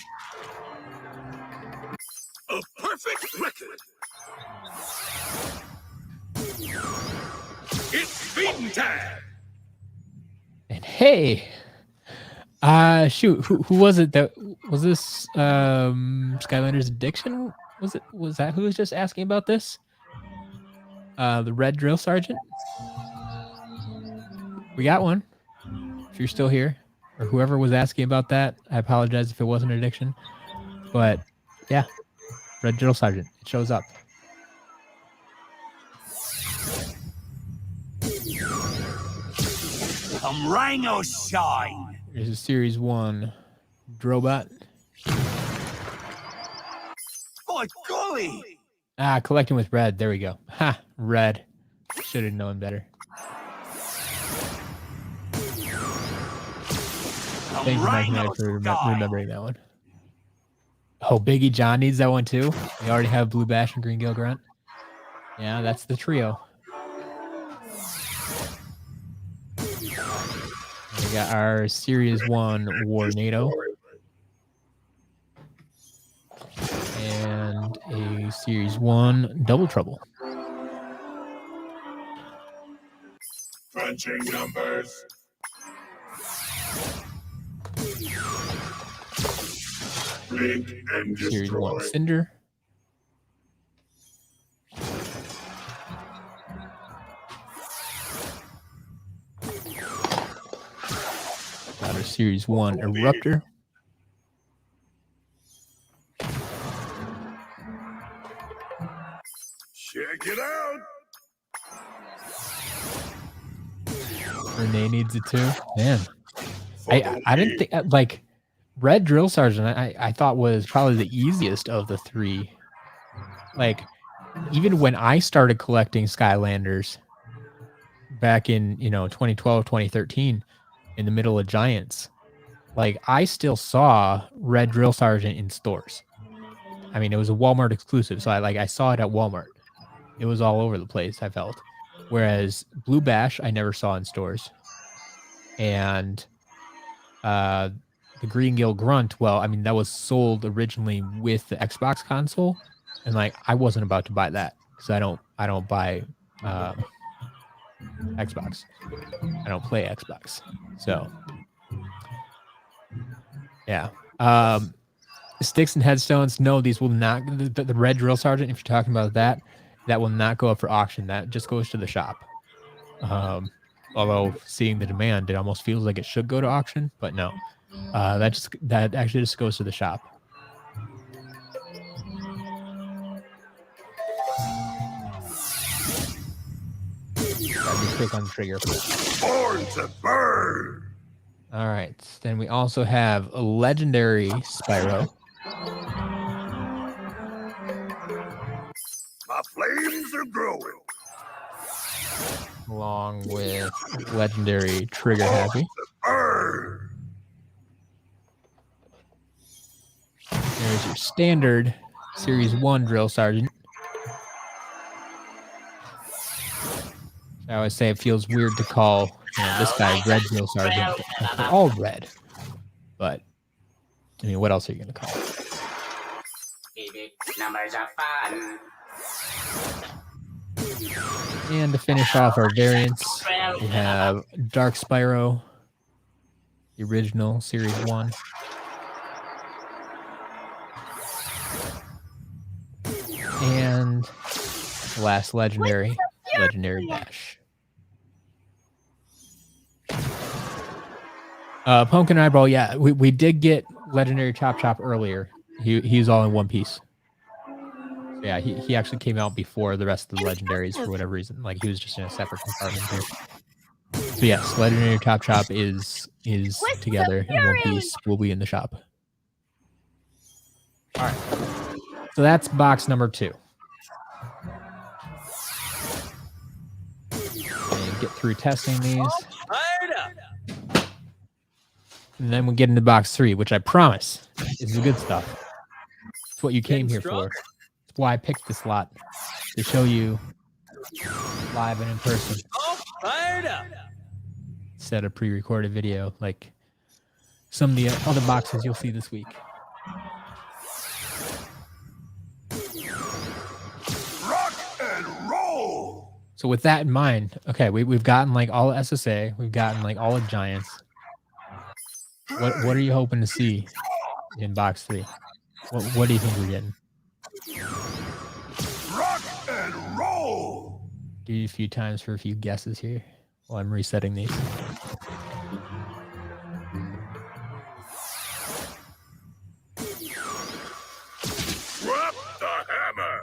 A perfect record. It's beating time. And hey, shoot, who was it that was this? Skylanders Addiction? Was that who was just asking about this? The Red Drill Sergeant. We got one. If you're still here, or whoever was asking about that, I apologize if it wasn't Addiction. But yeah, Red Drill Sergeant. It shows up. Come rain or shine. There's a Series 1 Drobot. By golly. Collecting with Red. There we go. Ha, Red. Should have known better. Thank you, Mike Knight, for remembering that one. Oh, Biggie John needs that one too. We already have Blue Bash and Green Gilgrunt. Yeah, that's the trio. We got our Series 1 Warnado. And a Series 1 Double Trouble. Crunching numbers. Eliminate and Series 1 destroy. Cinder. Got our Series 1 Eruptor. Check it out. Renee needs it too. Man, Follow I didn't me. think like Red Drill Sergeant. I thought was probably the easiest of the three. Like even when I started collecting Skylanders back in 2012, 2013, in the middle of Giants, like I still saw Red Drill Sergeant in stores. I mean, it was a Walmart exclusive, so I saw it at Walmart. It was all over the place, I felt. Whereas Blue Bash, I never saw in stores. And the Green Gilgrunt, well, I mean, that was sold originally with the Xbox console. And like, I wasn't about to buy that because I don't buy Xbox. I don't play Xbox. So, yeah. Sticks and headstones, no, these will not. The Red Drill Sergeant, if you're talking about that will not go up for auction. That just goes to the shop. Although seeing the demand, it almost feels like it should go to auction, but no. That actually just goes to the shop. Let me click on the trigger. Born to burn. All right. Then we also have a legendary Spyro. My flames are growing. Along with legendary Trigger Happy. Burn. There's your standard Series 1 Drill Sergeant. I always say it feels weird to call this guy Red Drill Sergeant. They're all red. But, I mean, what else are you going to call it? Numbers are fun. And to finish off our variants, we have Dark Spyro, the original Series 1. And the last legendary Bash. Pumpkin Eyeball, yeah, we did get legendary Chop earlier. He's all in one piece. So yeah, he actually came out before the rest of the legendaries for whatever reason. Like he was just in a separate compartment here. So yes, legendary Chop is together in one piece. Will be in the shop. All right. So that's box number 2. And get through testing these. Fired up. And then we'll get into box 3, which I promise is the good stuff. It's what you came here for. It's why I picked this lot. To show you live and in person. All fired up. Instead of pre-recorded video like some of the other boxes you'll see this week. Rock and roll. So with that in mind, okay, we've gotten like all of SSA, we've gotten like all of Giants. What are you hoping to see in box 3? What do you think we're getting? Rock and roll. Give you a few times for a few guesses here while I'm resetting these. Drop the hammer.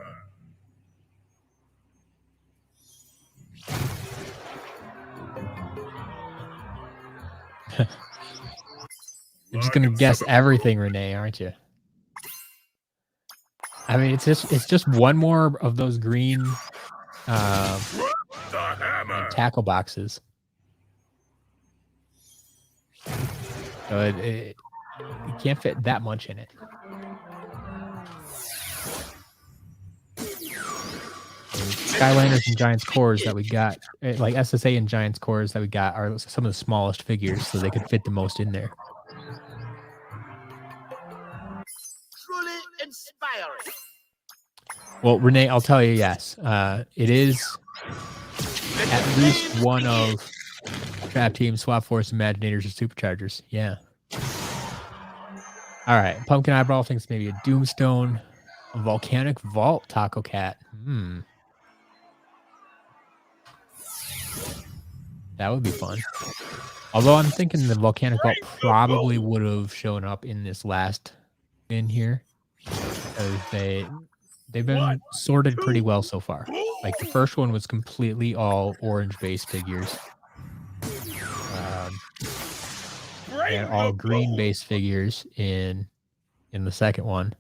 You're just gonna guess everything, Renee, aren't you? I mean, it's just one more of those green Drop the hammer. tackle boxes. So it you can't fit that much in it. Skylanders and Giants cores that we got, like SSA and Giants cores that we got, are some of the smallest figures, so they could fit the most in there. Truly inspiring. Well, Renee, I'll tell you, yes. It is at least one of Trap Team, Swap Force, Imaginators, or Superchargers. Yeah. All right. Pumpkin Eyebrow thinks maybe a Doomstone, a Volcanic Vault Taco Cat. That would be fun. Although I'm thinking the Volcanic Vault probably would have shown up in this last bin here. Because they've been sorted pretty well so far. Like the first one was completely all orange base figures. And all green base figures in the second one.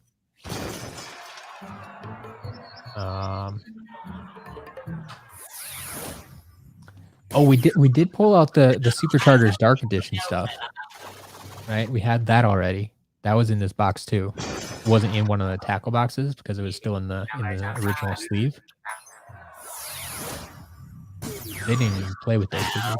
Oh, we did pull out the Superchargers Dark Edition stuff, right? We had that already. That was in this box too. It wasn't in one of the tackle boxes because it was still in the original sleeve. They didn't even play with those figures.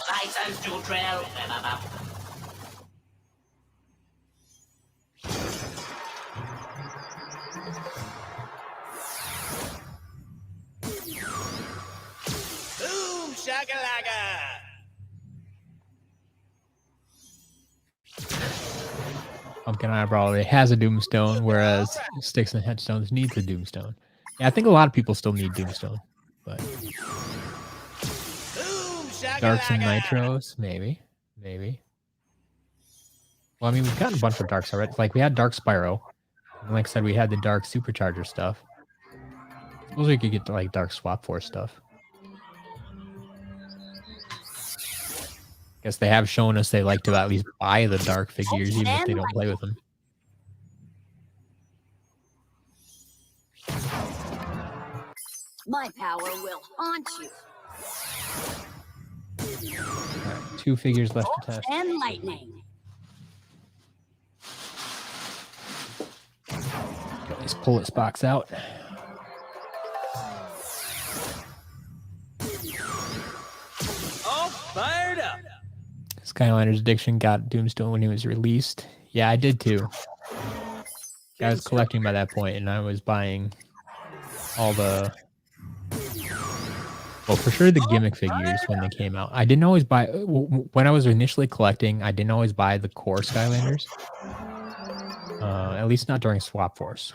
Boom shakalaka. Pumpkin Eyebrow it has a Doomstone, whereas Sticks and Headstones needs a Doomstone. Yeah, I think a lot of people still need Doomstone, but Darks and Nitros, maybe. Well, I mean, we've gotten a bunch of Darks already. Like, we had Dark Spyro. And like I said, we had the Dark Supercharger stuff. Suppose we could get, like, Dark Swap Force stuff. Guess they have shown us they like to at least buy the Dark figures, even if they don't play with them. My power will haunt you. Right, 2 figures left to test. And lightning. Let's pull this box out. All fired up. Skylanders Addiction got Doomstone when he was released. Yeah, I did too. I was collecting by that point, and I was buying all the... Well, for sure the gimmick figures when they came out. I didn't always buy... When I was initially collecting, I didn't always buy the core Skylanders. At least not during Swap Force.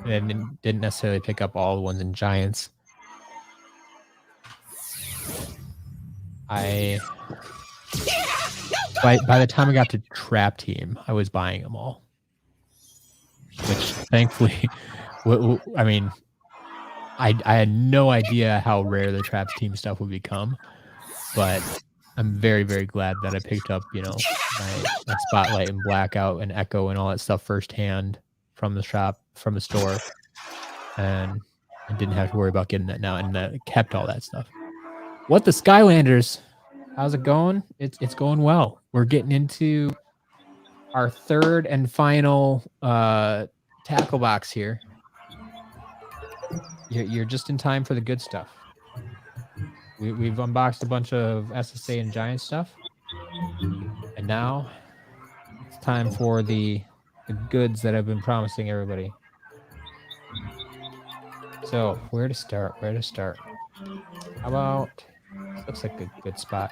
And didn't necessarily pick up all the ones in Giants. By the time I got to Trap Team, I was buying them all. Which, thankfully, I mean, I had no idea how rare the Trap Team stuff would become. But I'm very, very glad that I picked up, you know, my Spotlight and Blackout and Echo and all that stuff firsthand from the shop, from the store. And I didn't have to worry about getting that now, and kept all that stuff. What the Skylanders? How's it going? It's going well. We're getting into our third and final tackle box here. You're just in time for the good stuff. We've unboxed a bunch of SSA and Giant stuff, and now it's time for the goods that I've been promising everybody. So where to start? How about, looks like a good spot.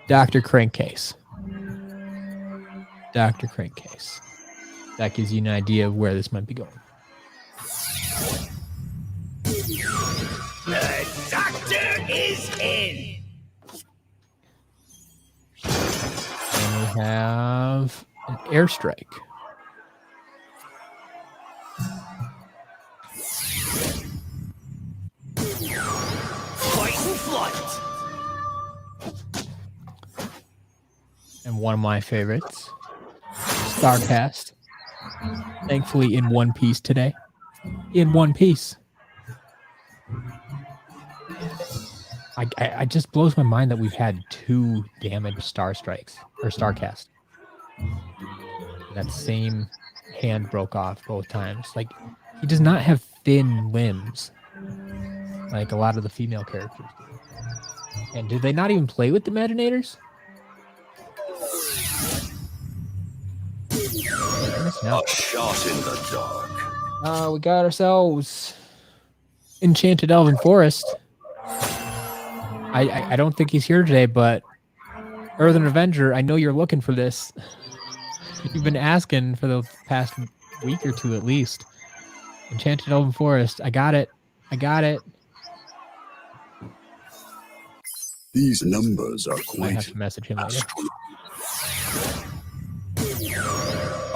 Dr. Crankcase. Dr. Crankcase. That gives you an idea of where this might be going. The doctor is in. And we have an Airstrike. Flight. And one of my favorites, Starcast. Thankfully in one piece today. In one piece. I just blows my mind that we've had 2 damaged Star Strikes or Starcast. That same hand broke off both times. Like, he does not have thin limbs like a lot of the female characters do. And did they not even play with the Imaginators? No. A shot in the dark. We got ourselves Enchanted Elven Forest. I don't think he's here today, but Earthen Avenger, I know you're looking for this. You've been asking for the past week or two at least. Enchanted Elven Forest. I got it. I got it. These numbers are I have quite to message him later.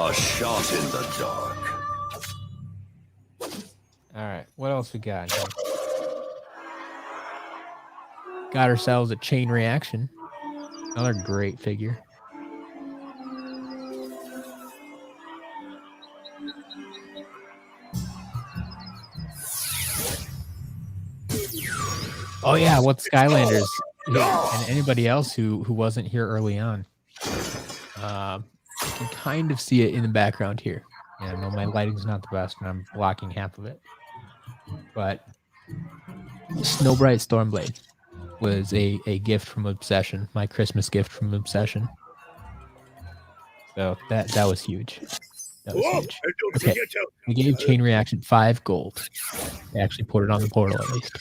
a shot in the dark. All right. What else we got here? Got ourselves a chain reaction. Another great figure. Oh yeah, what's Skylanders? And anybody else who wasn't here early on. You can kind of see it in the background here. Yeah, I know my lighting's not the best, and I'm blocking half of it. But Snowbright Stormblade was a gift from Obsession, my Christmas gift from Obsession. So that was huge. That was huge. Okay, we gave Chain Reaction 5 gold. They actually put it on the portal at least.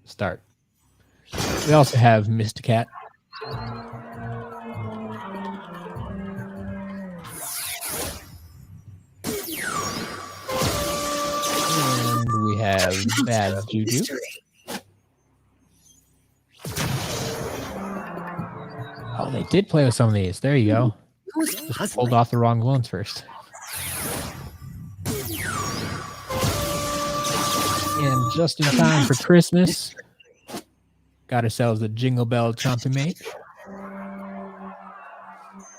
Start. We also have Mysticat. And we have Bad Juju. Oh, they did play with some of these. There you go. Just pulled off the wrong ones first. And just in time for Christmas, got ourselves a Jingle Bell Chompy Mage.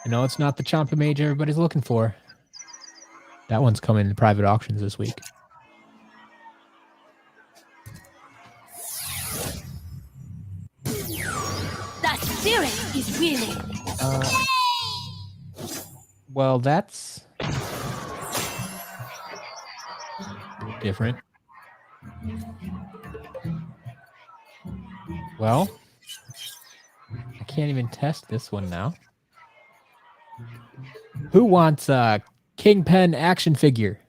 I know it's not the Chompy Mage everybody's looking for. That one's coming to private auctions this week. The spirit is willing. Well, that's different. Well, I can't even test this one now. Who wants a Kingpin action figure?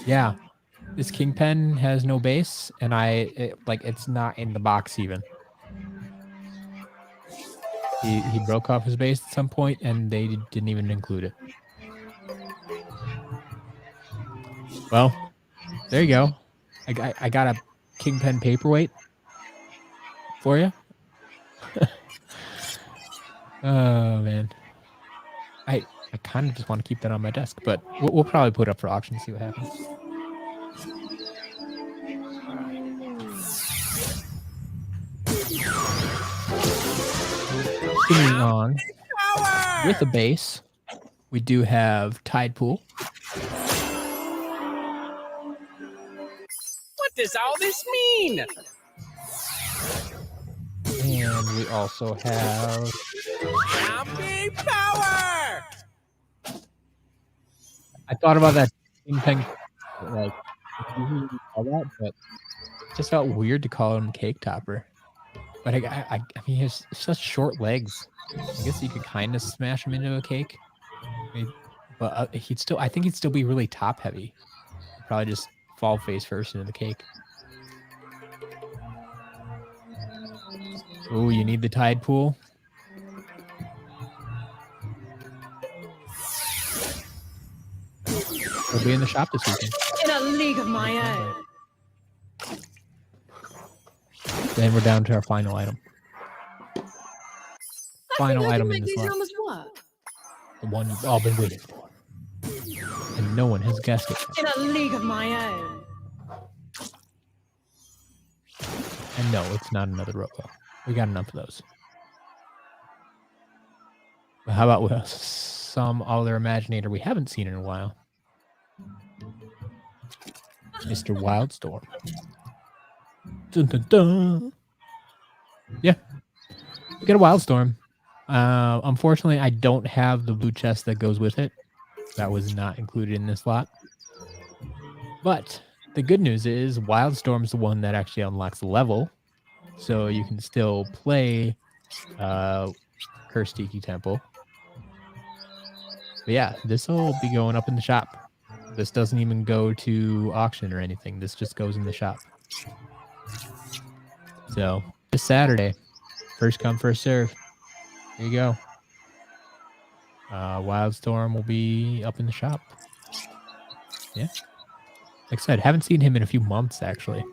Yeah. This Kingpin has no base, and it's not in the box even. He broke off his base at some point, and they didn't even include it. Well, there you go. I got a Kingpin paperweight for you. Oh man, I kind of just want to keep that on my desk, but we'll probably put it up for auction and see what happens. Continuing on with a base, we do have Tide Pool. What does all this mean? And we also have Zombie power! I thought about that thing, like all that, but it just felt weird to call him Cake Topper. But I mean, he has such short legs. I guess you could kind of smash him into a cake. But I think he'd still be really top heavy. He'd probably just fall face first into the cake. Oh, you need the Tide Pool? We'll be in the shop this weekend. In a league of my own. Then we're down to our final item. Final item in this lot. The one you've all been waiting for. And no one has guessed it. In a league of my own. And no, it's not another Robo. We got enough of those. But how about with some other Imaginator we haven't seen in a while? Mr. Wildstorm. Dun, dun, dun. Yeah. We got a Wildstorm. Unfortunately, I don't have the blue chest that goes with it. That was not included in this lot. But the good news is Wildstorm's the one that actually unlocks the level. So you can still play Cursed Tiki Temple. But yeah, this will be going up in the shop. This doesn't even go to auction or anything. This just goes in the shop. So this Saturday, first come, first serve. There you go. Wildstorm will be up in the shop. Yeah. Like I said, haven't seen him in a few months actually.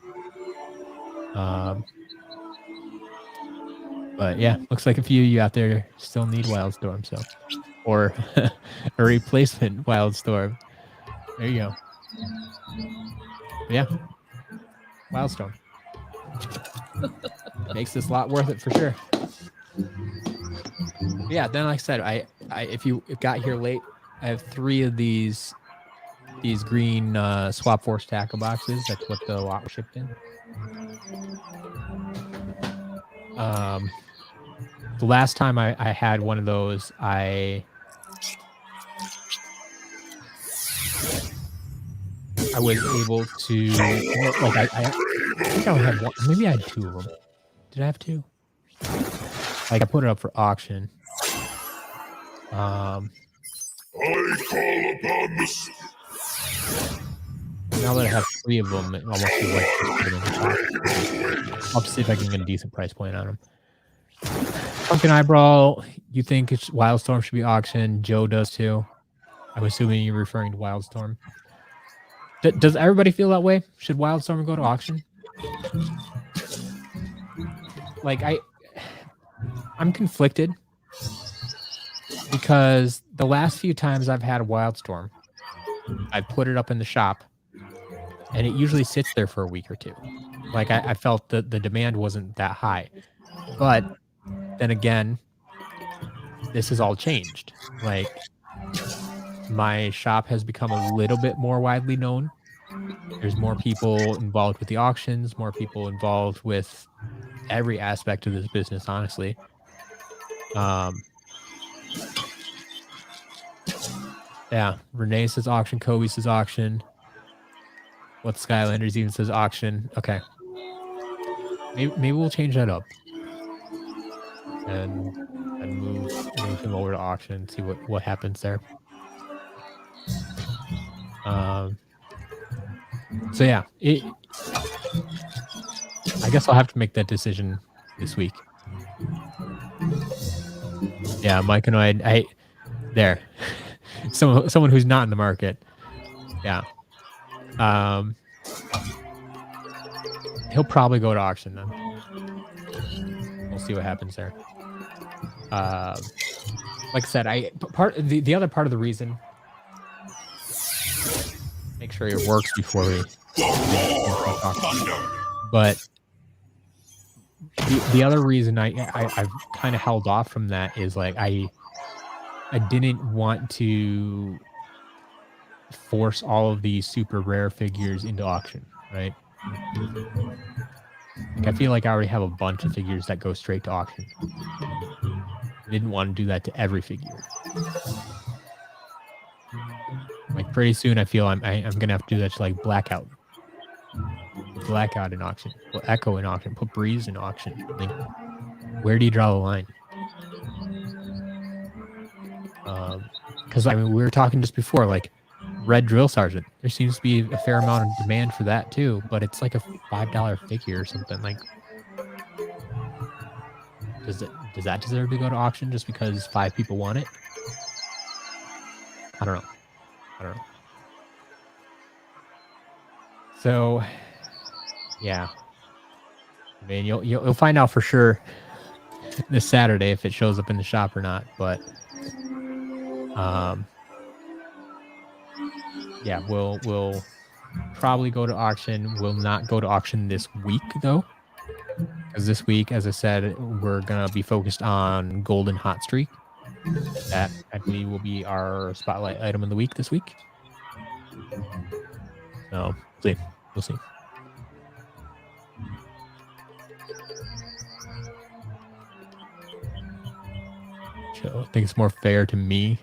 But yeah, looks like a few of you out there still need Wildstorm, so or a replacement Wildstorm. There you go. But yeah, Wildstorm makes this lot worth it for sure. But yeah, then like I said, if you got here late, I have 3 of these green Swap Force tackle boxes. That's what the lot was shipped in. The last time I had one of those, I was able to, like, I think I only had one, maybe I had 2 of them. Did I have 2? Like, I put it up for auction. I call upon this. Now that I have 3 of them, it almost feels like I'll see if I can get a decent price point on them. Pumpkin Eyebrow, you think Wildstorm should be auctioned? Joe does too. I'm assuming you're referring to Wildstorm. Does everybody feel that way? Should Wildstorm go to auction? Like, I'm conflicted because the last few times I've had a Wildstorm, I put it up in the shop and it usually sits there for a week or 2. Like, I felt that the demand wasn't that high. But then again, this has all changed. Like, my shop has become a little bit more widely known. There's more people involved with the auctions, more people involved with every aspect of this business, honestly. Yeah, Renee says auction, Kobe says auction. What Skylanders even says auction. Okay. Maybe we'll change that up. And move him over to auction, see what happens there. So yeah, I guess I'll have to make that decision this week. Yeah, Mike and I there. Someone who's not in the market. Yeah. He'll probably go to auction then. We'll see what happens there. Like I said, the other part of the reason, make sure it works before we but the other reason I've kind of held off from that is, like, I didn't want to force all of these super rare figures into auction, right? Like, I feel like I already have a bunch of figures that go straight to auction. I didn't want to do that to every figure. Like, pretty soon I feel I'm gonna have to do that to, like, Blackout in auction, put Echo in auction, put Breeze in auction. Like, where do you draw the line? Because I mean, we were talking just before, like, Red Drill Sergeant. There seems to be a fair amount of demand for that too, but it's like a $5 figure or something. Like, does that deserve to go to auction just because 5 people want it? I don't know. So, yeah. I mean, you'll find out for sure this Saturday if it shows up in the shop or not. But, yeah, we'll probably go to auction. We'll not go to auction this week though, because this week, as I said, we're gonna be focused on Golden Hot Streak. That, I believe, will be our spotlight item of the week this week. So, we'll see. So, I think it's more fair to me.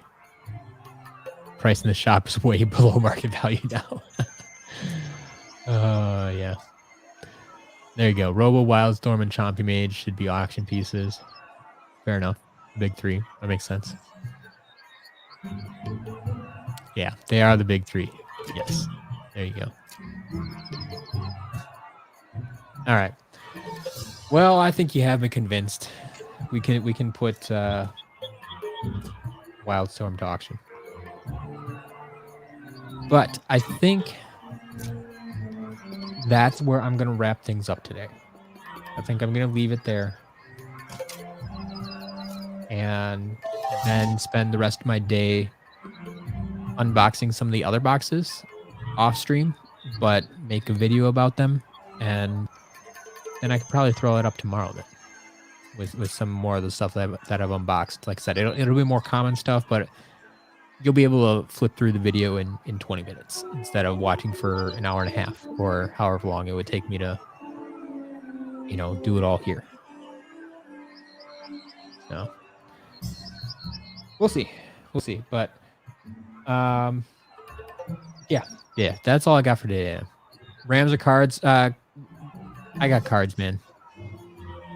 Price in the shop is way below market value now. Yeah. There you go. Robo, Wildstorm, and Chompy Mage should be auction pieces. Fair enough. Big 3. That makes sense. Yeah, they are the big 3. Yes. There you go. All right. Well, I think you have me convinced. We can put Wildstorm to auction. But I think that's where I'm gonna wrap things up today. I think I'm gonna leave it there. And then spend the rest of my day unboxing some of the other boxes off stream, but make a video about them, and then I could probably throw it up tomorrow then with some more of the stuff that I've unboxed. Like I said, it'll be more common stuff, but you'll be able to flip through the video in 20 minutes instead of watching for an hour and a half or however long it would take me to, do it all here. So we'll see. But yeah, that's all I got for today. Rams or Cards? I got Cards, man.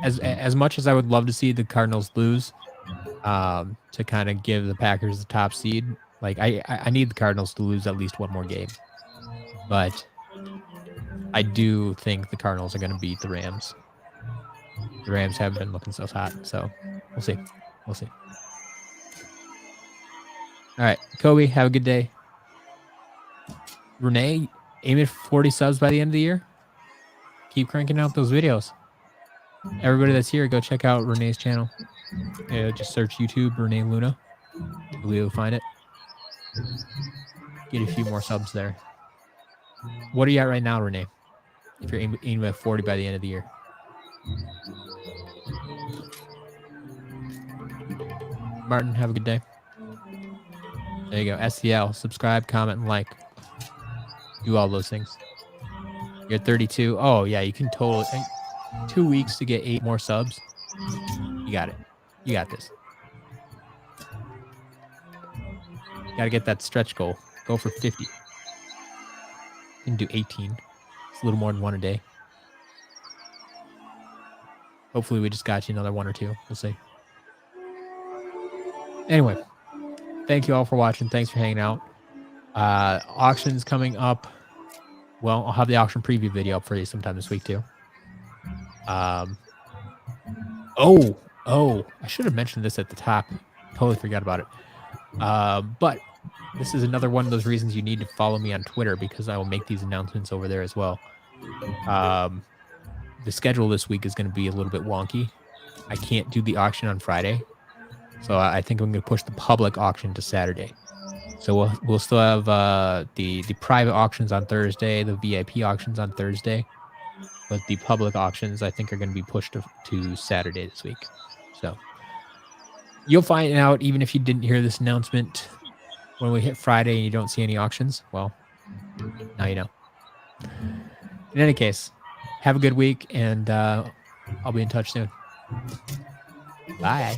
As much as I would love to see the Cardinals lose, to kind of give the Packers the top seed, like I need the Cardinals to lose at least one more game. But I do think the Cardinals are going to beat the Rams. The Rams haven't been looking so hot, so we'll see. All right, Kobe, have a good day. Renee, aim at 40 subs by the end of the year. Keep cranking out those videos. Everybody that's here, go check out Renee's channel. Just search YouTube, Renee Luna. You'll be able to find it. Get a few more subs there. What are you at right now, Renee? If you're aiming at 40 by the end of the year. Martin, have a good day. There you go. SCL. Subscribe, comment, and like. Do all those things. You're at 32. Oh, yeah. You can totally... 2 weeks to get 8 more subs. You got it. You got this. Got to get that stretch goal. Go for 50. You can do 18. It's a little more than 1 a day. Hopefully we just got you another 1 or 2. We'll see. Anyway, thank you all for watching. Thanks for hanging out. Auctions coming up. Well, I'll have the auction preview video up for you sometime this week too. I should have mentioned this at the top. Totally forgot about it. But this is another one of those reasons you need to follow me on Twitter, because I will make these announcements over there as well. The schedule this week is going to be a little bit wonky. I can't do the auction on Friday, so I think I'm going to push the public auction to Saturday. So we'll still have the private auctions on Thursday, the VIP auctions on Thursday, but the public auctions I think are going to be pushed to Saturday this week. So you'll find out, even if you didn't hear this announcement, when we hit Friday and you don't see any auctions. Well, now you know. In any case, have a good week, and I'll be in touch soon. Bye.